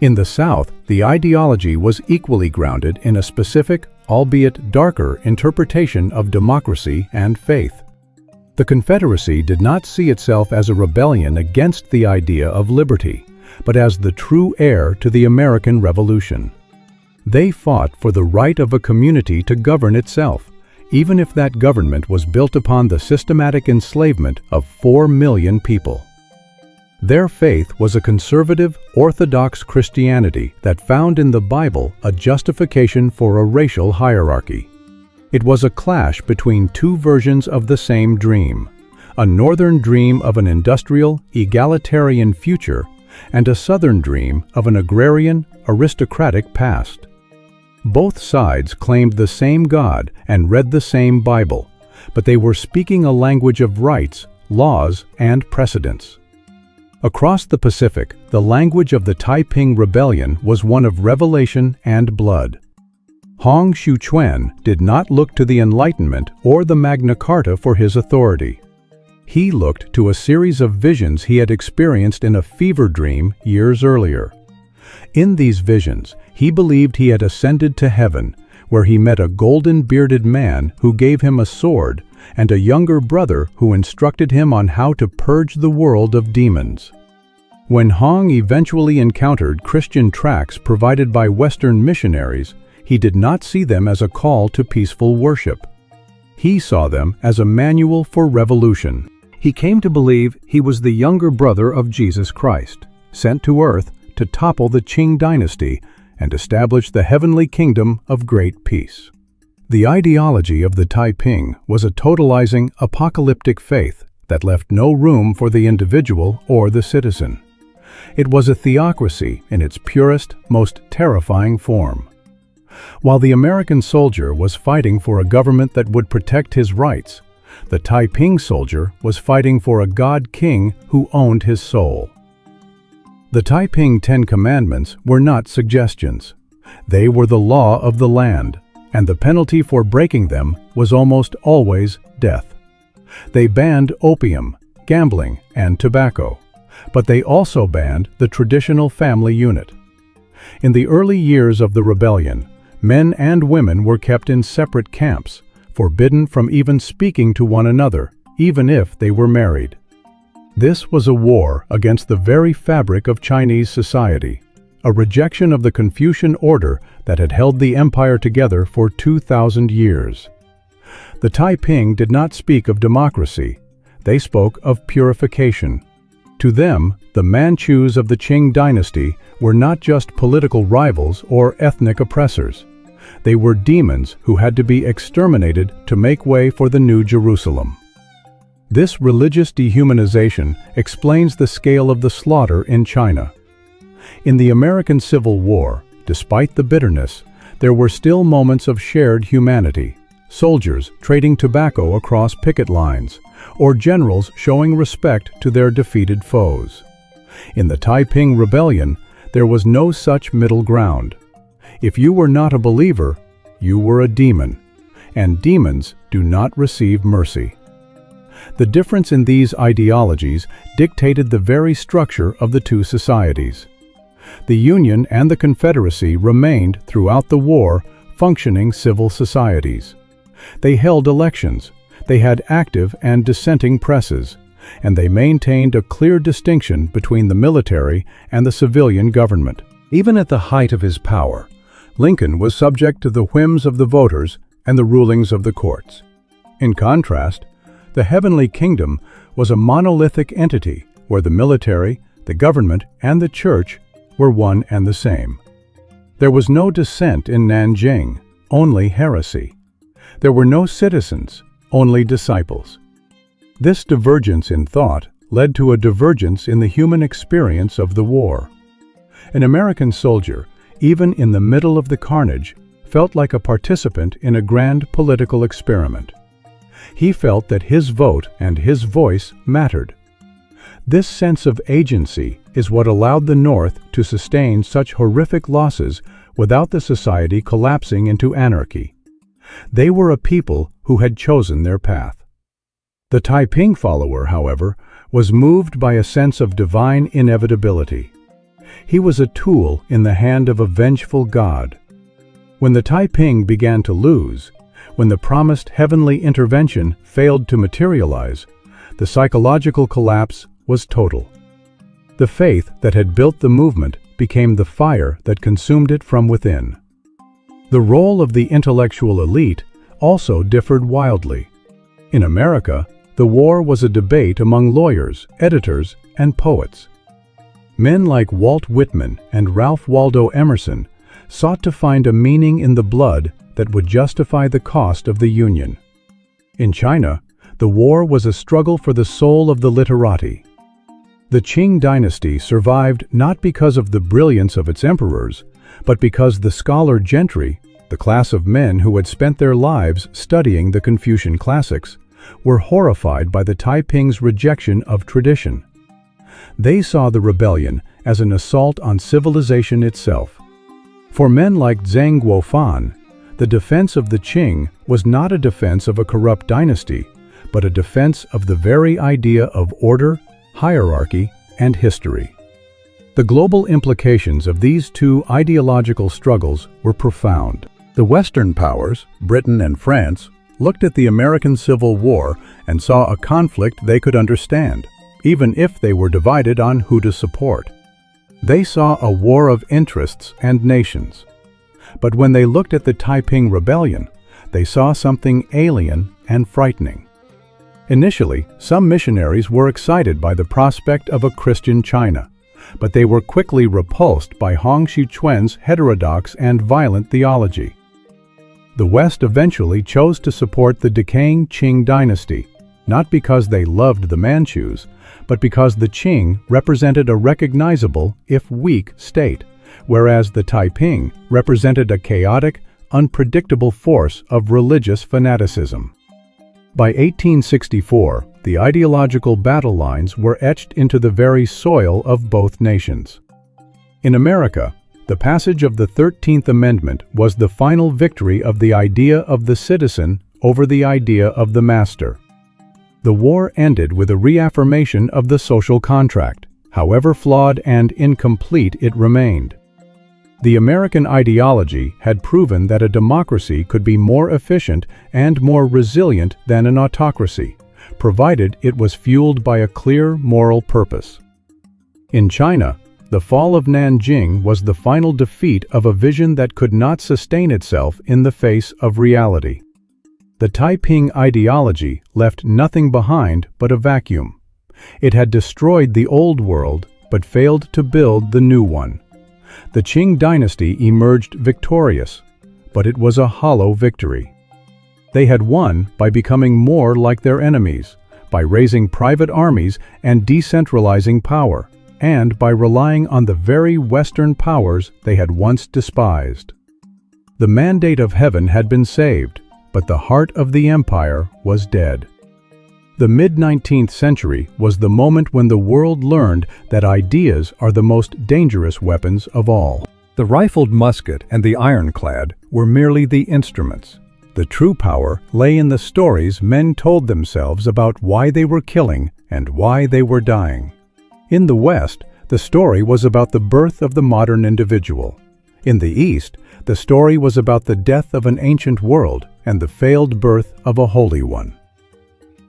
S1: In the South, the ideology was equally grounded in a specific, albeit darker, interpretation of democracy and faith. The Confederacy did not see itself as a rebellion against the idea of liberty, but as the true heir to the American Revolution. They fought for the right of a community to govern itself, even if that government was built upon the systematic enslavement of 4 million people. Their faith was a conservative, orthodox Christianity that found in the Bible a justification for a racial hierarchy. It was a clash between two versions of the same dream, a northern dream of an industrial, egalitarian future, and a southern dream of an agrarian, aristocratic past. Both sides claimed the same God and read the same Bible, but they were speaking a language of rights, laws, and precedents. Across the Pacific, the language of the Taiping Rebellion was one of revelation and blood. Hong Xiuquan did not look to the Enlightenment or the Magna Carta for his authority. He looked to a series of visions he had experienced in a fever dream years earlier. In these visions, he believed he had ascended to heaven, where he met a golden-bearded man who gave him a sword and a younger brother who instructed him on how to purge the world of demons. When Hong eventually encountered Christian tracts provided by Western missionaries, he did not see them as a call to peaceful worship. He saw them as a manual for revolution. He came to believe he was the younger brother of Jesus Christ, sent to earth to topple the Qing dynasty and establish the heavenly kingdom of great peace. The ideology of the Taiping was a totalizing, apocalyptic faith that left no room for the individual or the citizen. It was a theocracy in its purest, most terrifying form. While the American soldier was fighting for a government that would protect his rights, the Taiping soldier was fighting for a God-king who owned his soul. The Taiping 10 Commandments were not suggestions. They were the law of the land, and the penalty for breaking them was almost always death. They banned opium, gambling, and tobacco, but they also banned the traditional family unit. In the early years of the rebellion, men and women were kept in separate camps, forbidden from even speaking to one another, even if they were married. This was a war against the very fabric of Chinese society, a rejection of the Confucian order that had held the empire together for 2,000 years. The Taiping did not speak of democracy, they spoke of purification. To them, the Manchus of the Qing dynasty were not just political rivals or ethnic oppressors. They were demons who had to be exterminated to make way for the New Jerusalem. This religious dehumanization explains the scale of the slaughter in China. In the American Civil War, despite the bitterness, there were still moments of shared humanity. Soldiers trading tobacco across picket lines, or generals showing respect to their defeated foes. In the Taiping Rebellion, there was no such middle ground. If you were not a believer, you were a demon, and demons do not receive mercy. The difference in these ideologies dictated the very structure of the two societies. The Union and the Confederacy remained, throughout the war, functioning civil societies. They held elections, they had active and dissenting presses, and they maintained a clear distinction between the military and the civilian government. Even at the height of his power, Lincoln was subject to the whims of the voters and the rulings of the courts. In contrast, the Heavenly Kingdom was a monolithic entity where the military, the government, and the church were one and the same. There was no dissent in Nanjing, only heresy. There were no citizens, only disciples. This divergence in thought led to a divergence in the human experience of the war. An American soldier, even in the middle of the carnage, felt like a participant in a grand political experiment. He felt that his vote and his voice mattered. This sense of agency is what allowed the North to sustain such horrific losses without the society collapsing into anarchy. They were a people who had chosen their path. The Taiping follower, however, was moved by a sense of divine inevitability. He was a tool in the hand of a vengeful God. When the Taiping began to lose, when the promised heavenly intervention failed to materialize, the psychological collapse was total. The faith that had built the movement became the fire that consumed it from within. The role of the intellectual elite also differed wildly. In America, the war was a debate among lawyers, editors, and poets. Men like Walt Whitman and Ralph Waldo Emerson sought to find a meaning in the blood that would justify the cost of the Union. In China, the war was a struggle for the soul of the literati. The Qing dynasty survived not because of the brilliance of its emperors, but because the scholar gentry, the class of men who had spent their lives studying the Confucian classics, were horrified by the Taiping's rejection of tradition. They saw the rebellion as an assault on civilization itself. For men like Zhang Guofan, the defense of the Qing was not a defense of a corrupt dynasty, but a defense of the very idea of order, hierarchy, and history. The global implications of these two ideological struggles were profound. The Western powers, Britain and France, looked at the American Civil War and saw a conflict they could understand, even if they were divided on who to support. They saw a war of interests and nations. But when they looked at the Taiping Rebellion, they saw something alien and frightening. Initially, some missionaries were excited by the prospect of a Christian China, but they were quickly repulsed by Hong Xiuquan's heterodox and violent theology. The West eventually chose to support the decaying Qing dynasty, not because they loved the Manchus, but because the Qing represented a recognizable, if weak, state, whereas the Taiping represented a chaotic, unpredictable force of religious fanaticism. By 1864, the ideological battle lines were etched into the very soil of both nations. In America, the passage of the 13th Amendment was the final victory of the idea of the citizen over the idea of the master. The war ended with a reaffirmation of the social contract, however flawed and incomplete it remained. The American ideology had proven that a democracy could be more efficient and more resilient than an autocracy, provided it was fueled by a clear moral purpose. In China, the fall of Nanjing was the final defeat of a vision that could not sustain itself in the face of reality. The Taiping ideology left nothing behind but a vacuum. It had destroyed the old world, but failed to build the new one. The Qing dynasty emerged victorious, but it was a hollow victory. They had won by becoming more like their enemies, by raising private armies and decentralizing power, and by relying on the very Western powers they had once despised. The mandate of heaven had been saved, but the heart of the empire was dead. The mid-19th century was the moment when the world learned that ideas are the most dangerous weapons of all. The rifled musket and the ironclad were merely the instruments. The true power lay in the stories men told themselves about why they were killing and why they were dying. In the West, the story was about the birth of the modern individual. In the East, the story was about the death of an ancient world and the failed birth of a holy one.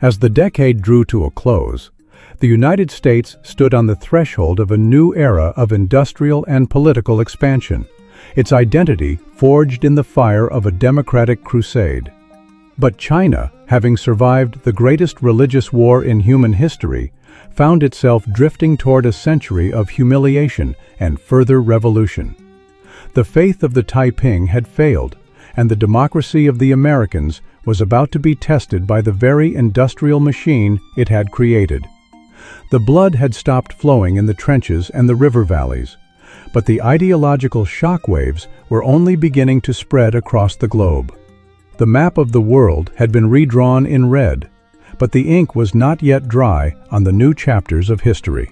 S1: As the decade drew to a close, the United States stood on the threshold of a new era of industrial and political expansion, its identity forged in the fire of a democratic crusade. But China, having survived the greatest religious war in human history, found itself drifting toward a century of humiliation and further revolution. The faith of the Taiping had failed, and the democracy of the Americans was about to be tested by the very industrial machine it had created. The blood had stopped flowing in the trenches and the river valleys, but the ideological shockwaves were only beginning to spread across the globe. The map of the world had been redrawn in red, but the ink was not yet dry on the new chapters of history.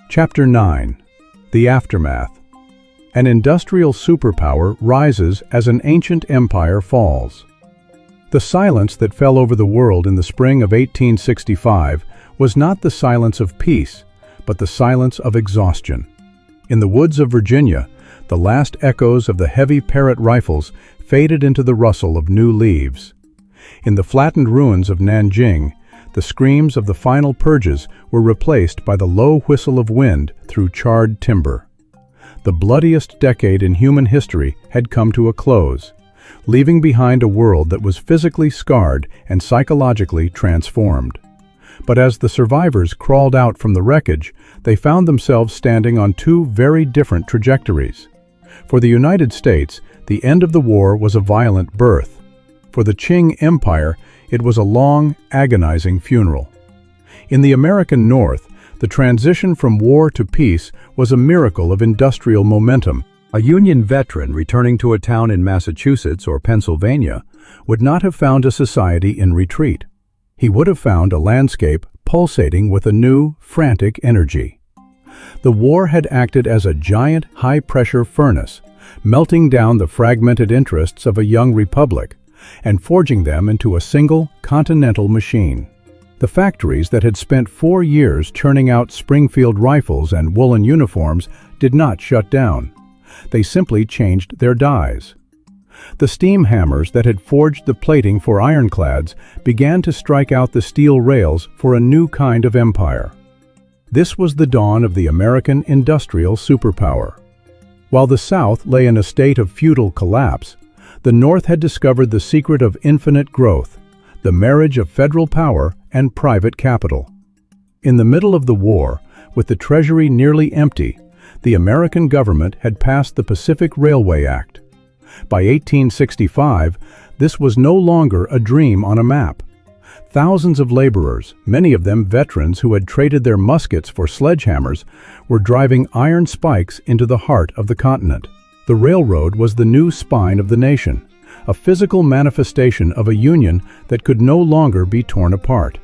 S1: Chapter 9. The Aftermath. An industrial superpower rises as an ancient empire falls. The silence that fell over the world in the spring of 1865 was not the silence of peace, but the silence of exhaustion. In the woods of Virginia, the last echoes of the heavy Parrott rifles faded into the rustle of new leaves. In the flattened ruins of Nanjing, the screams of the final purges were replaced by the low whistle of wind through charred timber. The bloodiest decade in human history had come to a close, leaving behind a world that was physically scarred and psychologically transformed. But as the survivors crawled out from the wreckage, they found themselves standing on two very different trajectories. For the United States, the end of the war was a violent birth. For the Qing Empire, it was a long, agonizing funeral. In the American North, the transition from war to peace was a miracle of industrial momentum. A Union veteran returning to a town in Massachusetts or Pennsylvania would not have found a society in retreat. He would have found a landscape pulsating with a new, frantic energy. The war had acted as a giant, high-pressure furnace, melting down the fragmented interests of a young republic and forging them into a single, continental machine. The factories that had spent 4 years churning out Springfield rifles and woolen uniforms did not shut down. They simply changed their dies. The steam hammers that had forged the plating for ironclads began to strike out the steel rails for a new kind of empire. This was the dawn of the American industrial superpower. While the South lay in a state of feudal collapse, the North had discovered the secret of infinite growth, the marriage of federal power and private capital. In the middle of the war, with the treasury nearly empty, the American government had passed the Pacific Railway Act. By 1865, this was no longer a dream on a map. Thousands of laborers, many of them veterans who had traded their muskets for sledgehammers, were driving iron spikes into the heart of the continent. The railroad was the new spine of the nation, a physical manifestation of a union that could no longer be torn apart.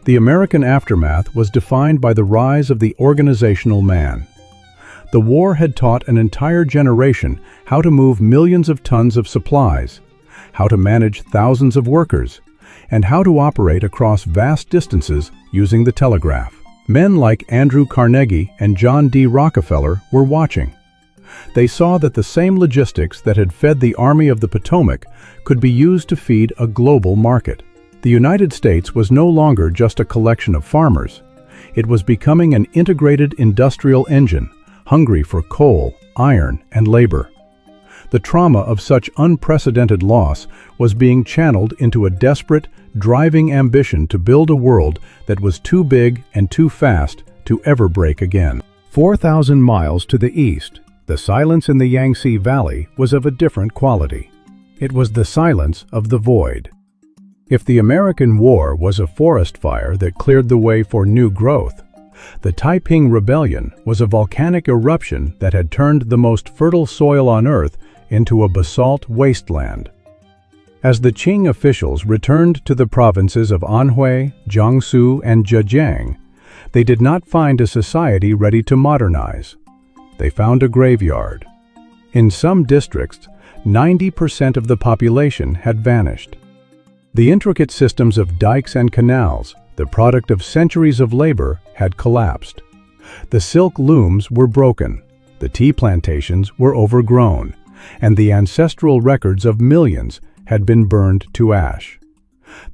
S1: The American aftermath was defined by the rise of the organizational man. The war had taught an entire generation how to move millions of tons of supplies, how to manage thousands of workers, and how to operate across vast distances using the telegraph. Men like Andrew Carnegie and John D. Rockefeller were watching. They saw that the same logistics that had fed the Army of the Potomac could be used to feed a global market. The United States was no longer just a collection of farmers. It was becoming an integrated industrial engine, hungry for coal, iron, and labor. The trauma of such unprecedented loss was being channeled into a desperate, driving ambition to build a world that was too big and too fast to ever break again. 4,000 miles to the east, the silence in the Yangtze Valley was of a different quality. It was the silence of the void. If the American War was a forest fire that cleared the way for new growth, the Taiping Rebellion was a volcanic eruption that had turned the most fertile soil on Earth into a basalt wasteland. As the Qing officials returned to the provinces of Anhui, Jiangsu, and Zhejiang, they did not find a society ready to modernize. They found a graveyard. In some districts, 90% of the population had vanished. The intricate systems of dikes and canals, the product of centuries of labor, had collapsed. The silk looms were broken, the tea plantations were overgrown, and the ancestral records of millions had been burned to ash.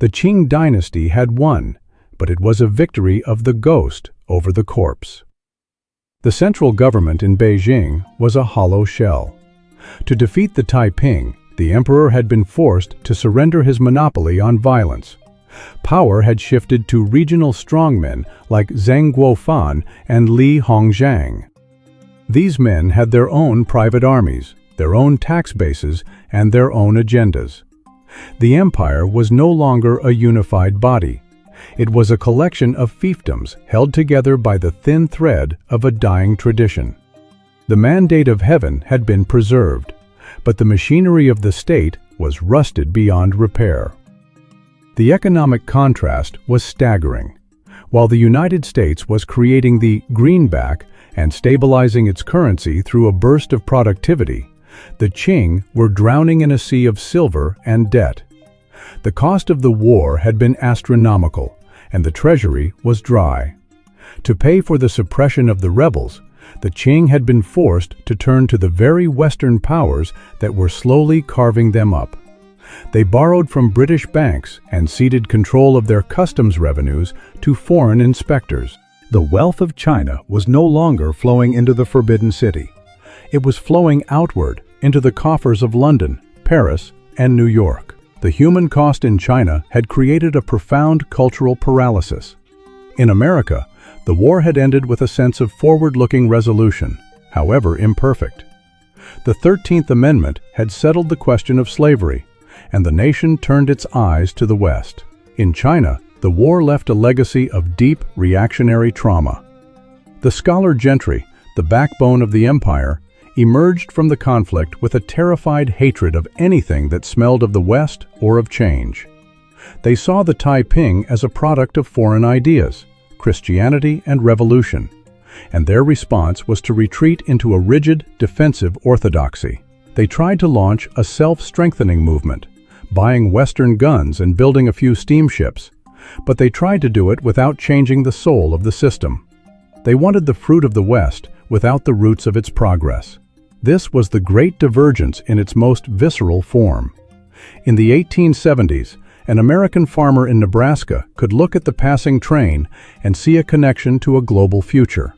S1: The Qing dynasty had won, but it was a victory of the ghost over the corpse. The central government in Beijing was a hollow shell. To defeat the Taiping, the emperor had been forced to surrender his monopoly on violence. Power had shifted to regional strongmen like Zheng Guofan and Li Hongzhang. These men had their own private armies, their own tax bases, and their own agendas. The empire was no longer a unified body. It was a collection of fiefdoms held together by the thin thread of a dying tradition. The mandate of heaven had been preserved, but the machinery of the state was rusted beyond repair. The economic contrast was staggering. While the United States was creating the greenback and stabilizing its currency through a burst of productivity, the Qing were drowning in a sea of silver and debt. The cost of the war had been astronomical, and the treasury was dry. To pay for the suppression of the rebels, the Qing had been forced to turn to the very Western powers that were slowly carving them up. They borrowed from British banks and ceded control of their customs revenues to foreign inspectors. The wealth of China was no longer flowing into the Forbidden City. It was flowing outward into the coffers of London, Paris, and New York. The human cost in China had created a profound cultural paralysis. In America, the war had ended with a sense of forward-looking resolution, however imperfect. The 13th Amendment had settled the question of slavery, and the nation turned its eyes to the West. In China, the war left a legacy of deep reactionary trauma. The scholar gentry, the backbone of the empire, emerged from the conflict with a terrified hatred of anything that smelled of the West or of change. They saw the Taiping as a product of foreign ideas, Christianity and revolution, and their response was to retreat into a rigid, defensive orthodoxy. They tried to launch a self-strengthening movement, buying Western guns and building a few steamships, but they tried to do it without changing the soul of the system. They wanted the fruit of the West without the roots of its progress. This was the Great Divergence in its most visceral form. In the 1870s, an American farmer in Nebraska could look at the passing train and see a connection to a global future.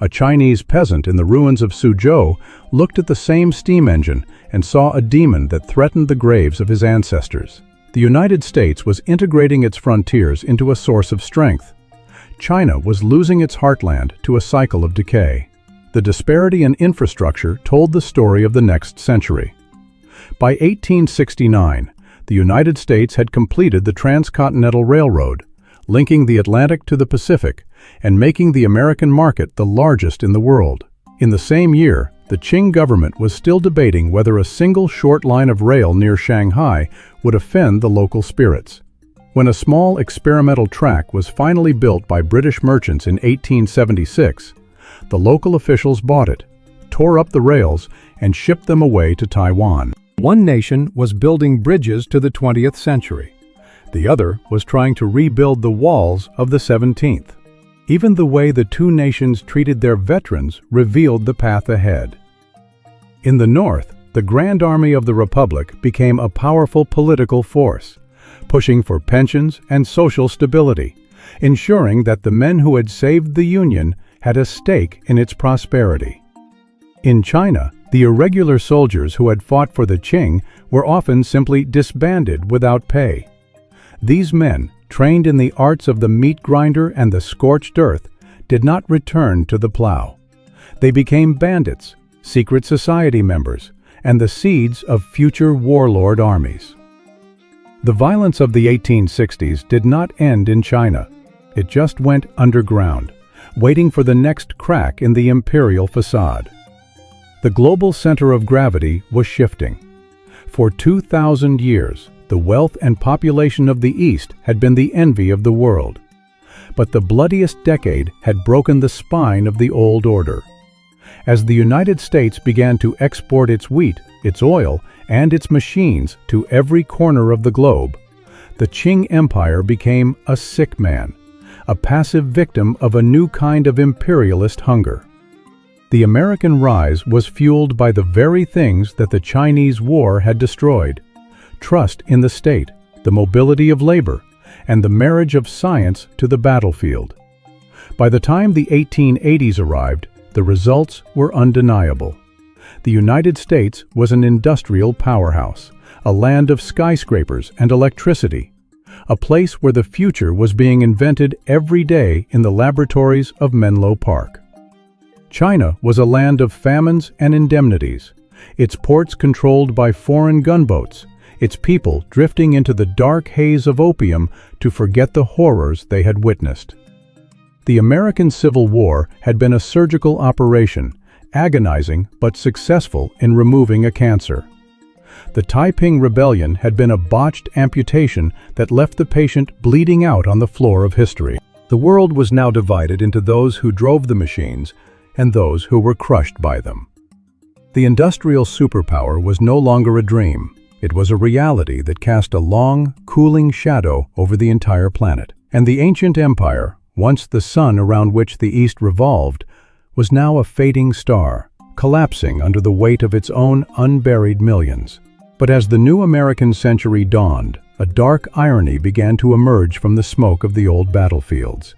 S1: A Chinese peasant in the ruins of Suzhou looked at the same steam engine and saw a demon that threatened the graves of his ancestors. The United States was integrating its frontiers into a source of strength. China was losing its heartland to a cycle of decay. The disparity in infrastructure told the story of the next century. By 1869, the United States had completed the Transcontinental Railroad, linking the Atlantic to the Pacific and making the American market the largest in the world. In the same year, the Qing government was still debating whether a single short line of rail near Shanghai would offend the local spirits. When a small experimental track was finally built by British merchants in 1876, the local officials bought it, tore up the rails, and shipped them away to Taiwan. One nation was building bridges to the 20th century. The other was trying to rebuild the walls of the 17th. Even the way the two nations treated their veterans revealed the path ahead. In the North, the Grand Army of the Republic became a powerful political force, pushing for pensions and social stability, ensuring that the men who had saved the Union had a stake in its prosperity. In China, the irregular soldiers who had fought for the Qing were often simply disbanded without pay. These men, trained in the arts of the meat grinder and the scorched earth, did not return to the plow. They became bandits, secret society members, and the seeds of future warlord armies. The violence of the 1860s did not end in China. It just went underground, waiting for the next crack in the imperial facade. The global center of gravity was shifting. For 2,000 years, the wealth and population of the East had been the envy of the world. But the bloodiest decade had broken the spine of the old order. As the United States began to export its wheat, its oil, and its machines to every corner of the globe, the Qing Empire became a sick man, a passive victim of a new kind of imperialist hunger. The American rise was fueled by the very things that the Chinese War had destroyed: trust in the state, the mobility of labor, and the marriage of science to the battlefield. By the time the 1880s arrived, the results were undeniable. The United States was an industrial powerhouse, a land of skyscrapers and electricity, a place where the future was being invented every day in the laboratories of Menlo Park. China was a land of famines and indemnities, its ports controlled by foreign gunboats, its people drifting into the dark haze of opium to forget the horrors they had witnessed. The American Civil War had been a surgical operation, agonizing but successful in removing a cancer. The Taiping Rebellion had been a botched amputation that left the patient bleeding out on the floor of history. The world was now divided into those who drove the machines and those who were crushed by them. The industrial superpower was no longer a dream. It was a reality that cast a long, cooling shadow over the entire planet. And the ancient empire, once the sun around which the East revolved, was now a fading star, collapsing under the weight of its own unburied millions. But as the new American century dawned, a dark irony began to emerge from the smoke of the old battlefields.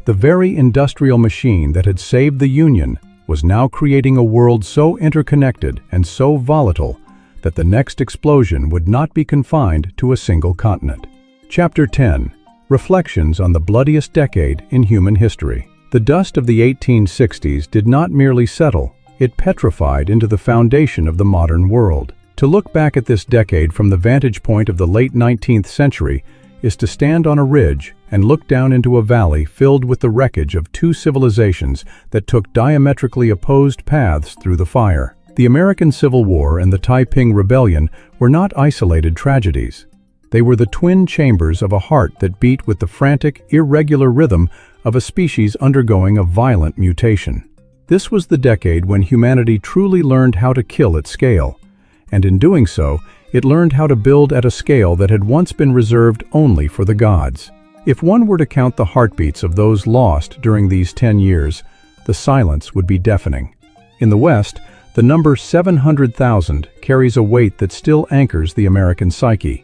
S1: The very industrial machine that had saved the Union was now creating a world so interconnected and so volatile that the next explosion would not be confined to a single continent. Chapter 10. Reflections on the bloodiest decade in human history. The dust of the 1860s did not merely settle, it petrified into the foundation of the modern world. To look back at this decade from the vantage point of the late 19th century is to stand on a ridge and look down into a valley filled with the wreckage of two civilizations that took diametrically opposed paths through the fire. The American Civil War and the Taiping Rebellion were not isolated tragedies. They were the twin chambers of a heart that beat with the frantic, irregular rhythm of a species undergoing a violent mutation. This was the decade when humanity truly learned how to kill at scale, and in doing so, it learned how to build at a scale that had once been reserved only for the gods. If one were to count the heartbeats of those lost during these 10 years, the silence would be deafening. In the West, the number 700,000 carries a weight that still anchors the American psyche.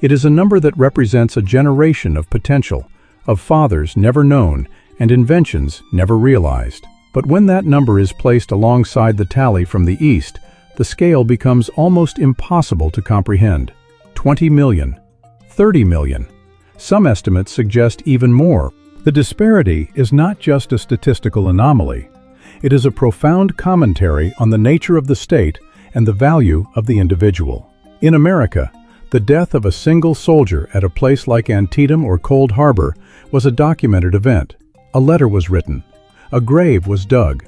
S1: It is a number that represents a generation of potential, of fathers never known and inventions never realized. But when that number is placed alongside the tally from the East, the scale becomes almost impossible to comprehend. 20 million, 30 million. Some estimates suggest even more. The disparity is not just a statistical anomaly. It is a profound commentary on the nature of the state and the value of the individual. In America, the death of a single soldier at a place like Antietam or Cold Harbor was a documented event. A letter was written. A grave was dug.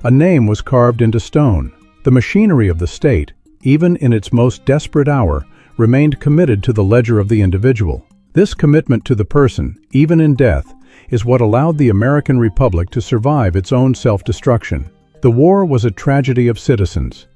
S1: A name was carved into stone. The machinery of the state, even in its most desperate hour, remained committed to the ledger of the individual. This commitment to the person, even in death, is what allowed the American Republic to survive its own self-destruction. The war was a tragedy of citizens.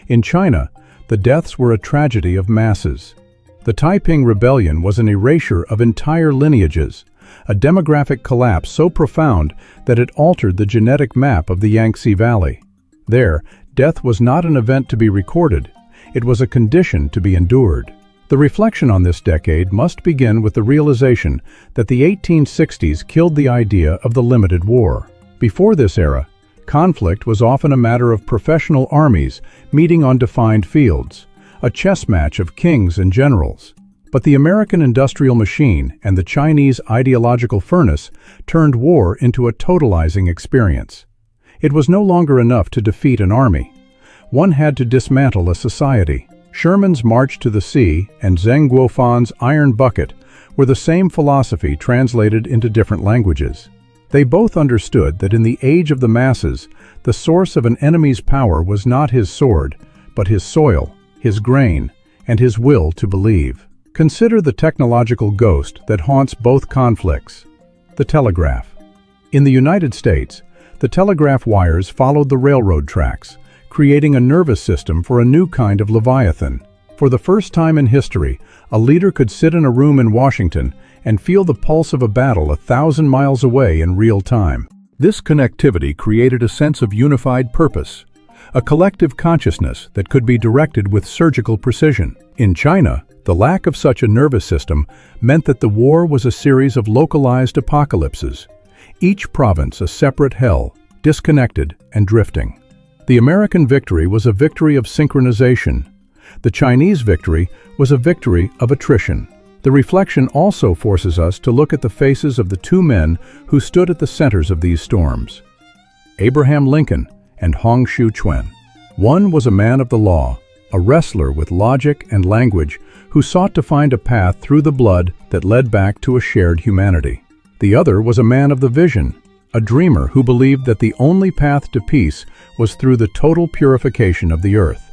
S1: In China, the deaths were a tragedy of masses. The Taiping Rebellion was an erasure of entire lineages, a demographic collapse so profound that it altered the genetic map of the Yangtze Valley. There, death was not an event to be recorded, it was a condition to be endured. The reflection on this decade must begin with the realization that the 1860s killed the idea of the limited war. Before this era, conflict was often a matter of professional armies meeting on defined fields, a chess match of kings and generals. But the American industrial machine and the Chinese ideological furnace turned war into a totalizing experience. It was no longer enough to defeat an army. One had to dismantle a society. Sherman's March to the Sea and Zheng Guofan's Iron Bucket were the same philosophy translated into different languages. They both understood that in the age of the masses, the source of an enemy's power was not his sword, but his soil, his grain, and his will to believe. Consider the technological ghost that haunts both conflicts: the telegraph. In the United States, the telegraph wires followed the railroad tracks, creating a nervous system for a new kind of leviathan. For the first time in history, a leader could sit in a room in Washington and feel the pulse of a battle 1,000 miles away in real time. This connectivity created a sense of unified purpose, a collective consciousness that could be directed with surgical precision. In China, the lack of such a nervous system meant that the war was a series of localized apocalypses, each province a separate hell, disconnected and drifting. The American victory was a victory of synchronization. The Chinese victory was a victory of attrition. The reflection also forces us to look at the faces of the two men who stood at the centers of these storms: Abraham Lincoln and Hong Xiuquan. One was a man of the law, a wrestler with logic and language who sought to find a path through the blood that led back to a shared humanity. The other was a man of the vision, a dreamer who believed that the only path to peace was through the total purification of the earth.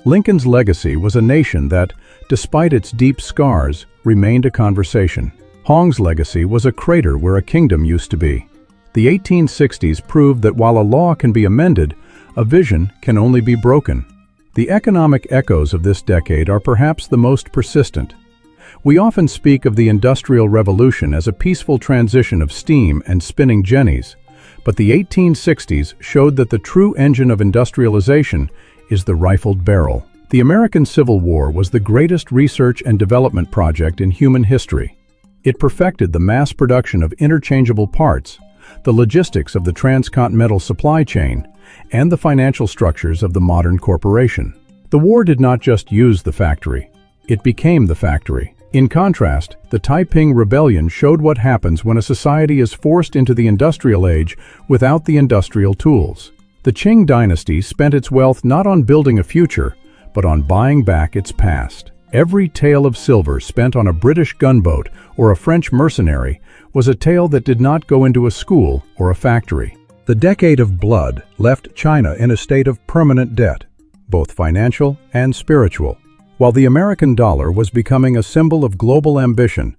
S1: Lincoln's legacy was a nation that, despite its deep scars, remained a conversation. Hong's legacy was a crater where a kingdom used to be. The 1860s proved that while a law can be amended, a vision can only be broken. The economic echoes of this decade are perhaps the most persistent. We often speak of the Industrial Revolution as a peaceful transition of steam and spinning jennies, but the 1860s showed that the true engine of industrialization is the rifled barrel. The American Civil War was the greatest research and development project in human history. It perfected the mass production of interchangeable parts, the logistics of the transcontinental supply chain, and the financial structures of the modern corporation. The war did not just use the factory, it became the factory. In contrast, the Taiping Rebellion showed what happens when a society is forced into the industrial age without the industrial tools. The Qing dynasty spent its wealth not on building a future, but on buying back its past. Every tael of silver spent on a British gunboat or a French mercenary was a tael that did not go into a school or a factory. The decade of blood left China in a state of permanent debt, both financial and spiritual. While the American dollar was becoming a symbol of global ambition,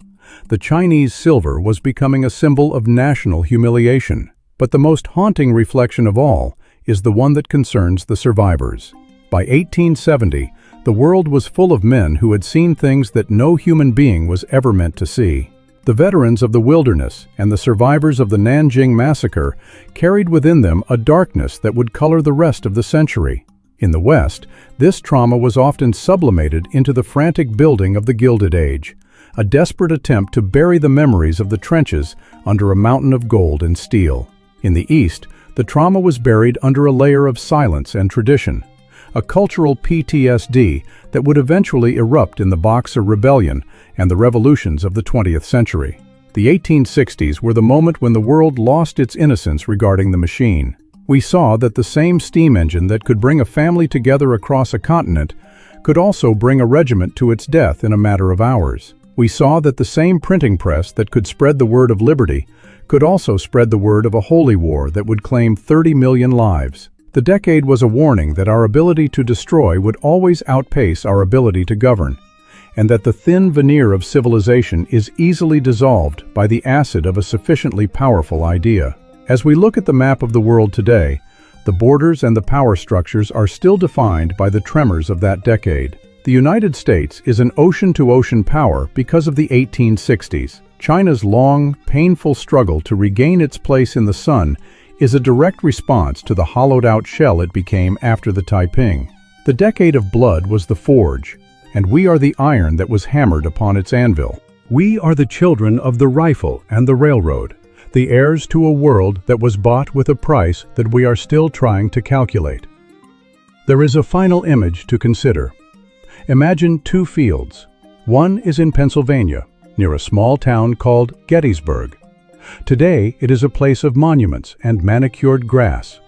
S1: the Chinese silver was becoming a symbol of national humiliation. But the most haunting reflection of all is the one that concerns the survivors. By 1870, the world was full of men who had seen things that no human being was ever meant to see. The veterans of the wilderness and the survivors of the Nanjing massacre carried within them a darkness that would color the rest of the century. In the West, this trauma was often sublimated into the frantic building of the Gilded Age, a desperate attempt to bury the memories of the trenches under a mountain of gold and steel. In the East, the trauma was buried under a layer of silence and tradition, a cultural PTSD that would eventually erupt in the Boxer Rebellion and the revolutions of the 20th century. The 1860s were the moment when the world lost its innocence regarding the machine. We saw that the same steam engine that could bring a family together across a continent could also bring a regiment to its death in a matter of hours. We saw that the same printing press that could spread the word of liberty could also spread the word of a holy war that would claim 30 million lives. The decade was a warning that our ability to destroy would always outpace our ability to govern, and that the thin veneer of civilization is easily dissolved by the acid of a sufficiently powerful idea. As we look at the map of the world today, the borders and the power structures are still defined by the tremors of that decade. The United States is an ocean-to-ocean power because of the 1860s. China's long, painful struggle to regain its place in the sun is a direct response to the hollowed-out shell it became after the Taiping. The decade of blood was the forge, and we are the iron that was hammered upon its anvil. We are the children of the rifle and the railroad, the heirs to a world that was bought with a price that we are still trying to calculate. There is a final image to consider. Imagine two fields. One is in Pennsylvania, near a small town called Gettysburg. Today, it is a place of monuments and manicured grass,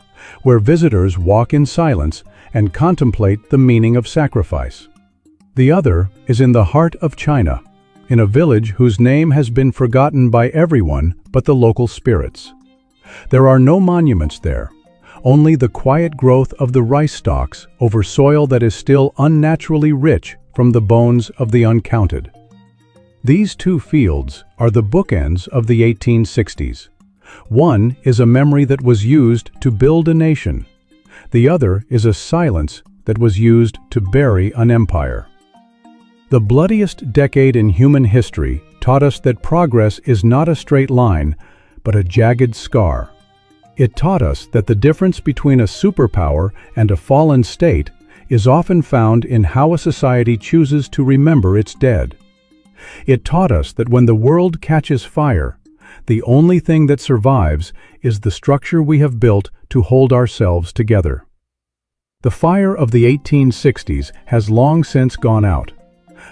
S1: where visitors walk in silence and contemplate the meaning of sacrifice. The other is in the heart of China, in a village whose name has been forgotten by everyone but the local spirits. There are no monuments there, only the quiet growth of the rice stalks over soil that is still unnaturally rich from the bones of the uncounted. These two fields are the bookends of the 1860s. One is a memory that was used to build a nation. The other is a silence that was used to bury an empire. The bloodiest decade in human history taught us that progress is not a straight line, but a jagged scar. It taught us that the difference between a superpower and a fallen state is often found in how a society chooses to remember its dead. It taught us that when the world catches fire, the only thing that survives is the structure we have built to hold ourselves together. The fire of the 1860s has long since gone out,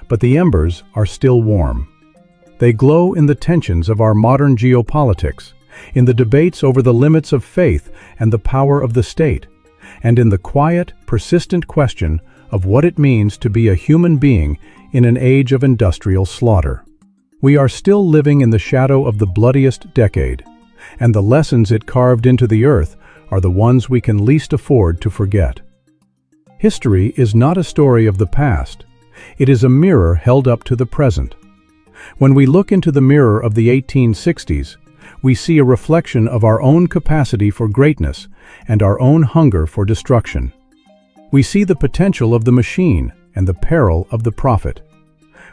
S1: but the embers are still warm. They glow in the tensions of our modern geopolitics, in the debates over the limits of faith and the power of the state, and in the quiet, persistent question of what it means to be a human being in an age of industrial slaughter. We are still living in the shadow of the bloodiest decade, and the lessons it carved into the earth are the ones we can least afford to forget. History is not a story of the past. It is a mirror held up to the present. When we look into the mirror of the 1860s, we see a reflection of our own capacity for greatness and our own hunger for destruction. We see the potential of the machine and the peril of the prophet.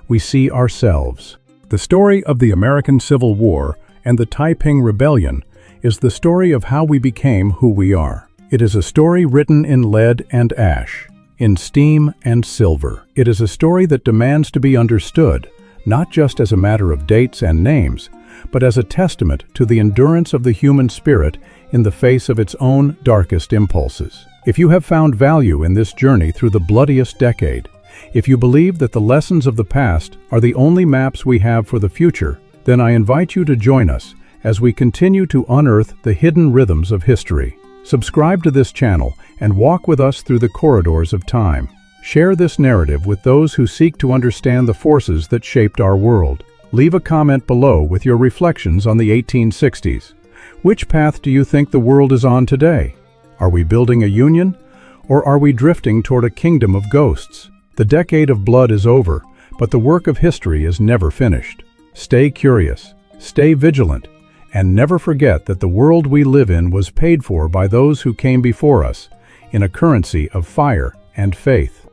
S1: We see ourselves. The story of the American Civil War and the Taiping Rebellion is the story of how we became who we are. It is a story written in lead and ash, in steam and silver. It is a story that demands to be understood, not just as a matter of dates and names, but as a testament to the endurance of the human spirit in the face of its own darkest impulses. If you have found value in this journey through the bloodiest decade, if you believe that the lessons of the past are the only maps we have for the future, then I invite you to join us as we continue to unearth the hidden rhythms of history. Subscribe to this channel and walk with us through the corridors of time. Share this narrative with those who seek to understand the forces that shaped our world. Leave a comment below with your reflections on the 1860s. Which path do you think the world is on today? Are we building a union, or are we drifting toward a kingdom of ghosts? The decade of blood is over, but the work of history is never finished. Stay curious, stay vigilant, and never forget that the world we live in was paid for by those who came before us, in a currency of fire and faith.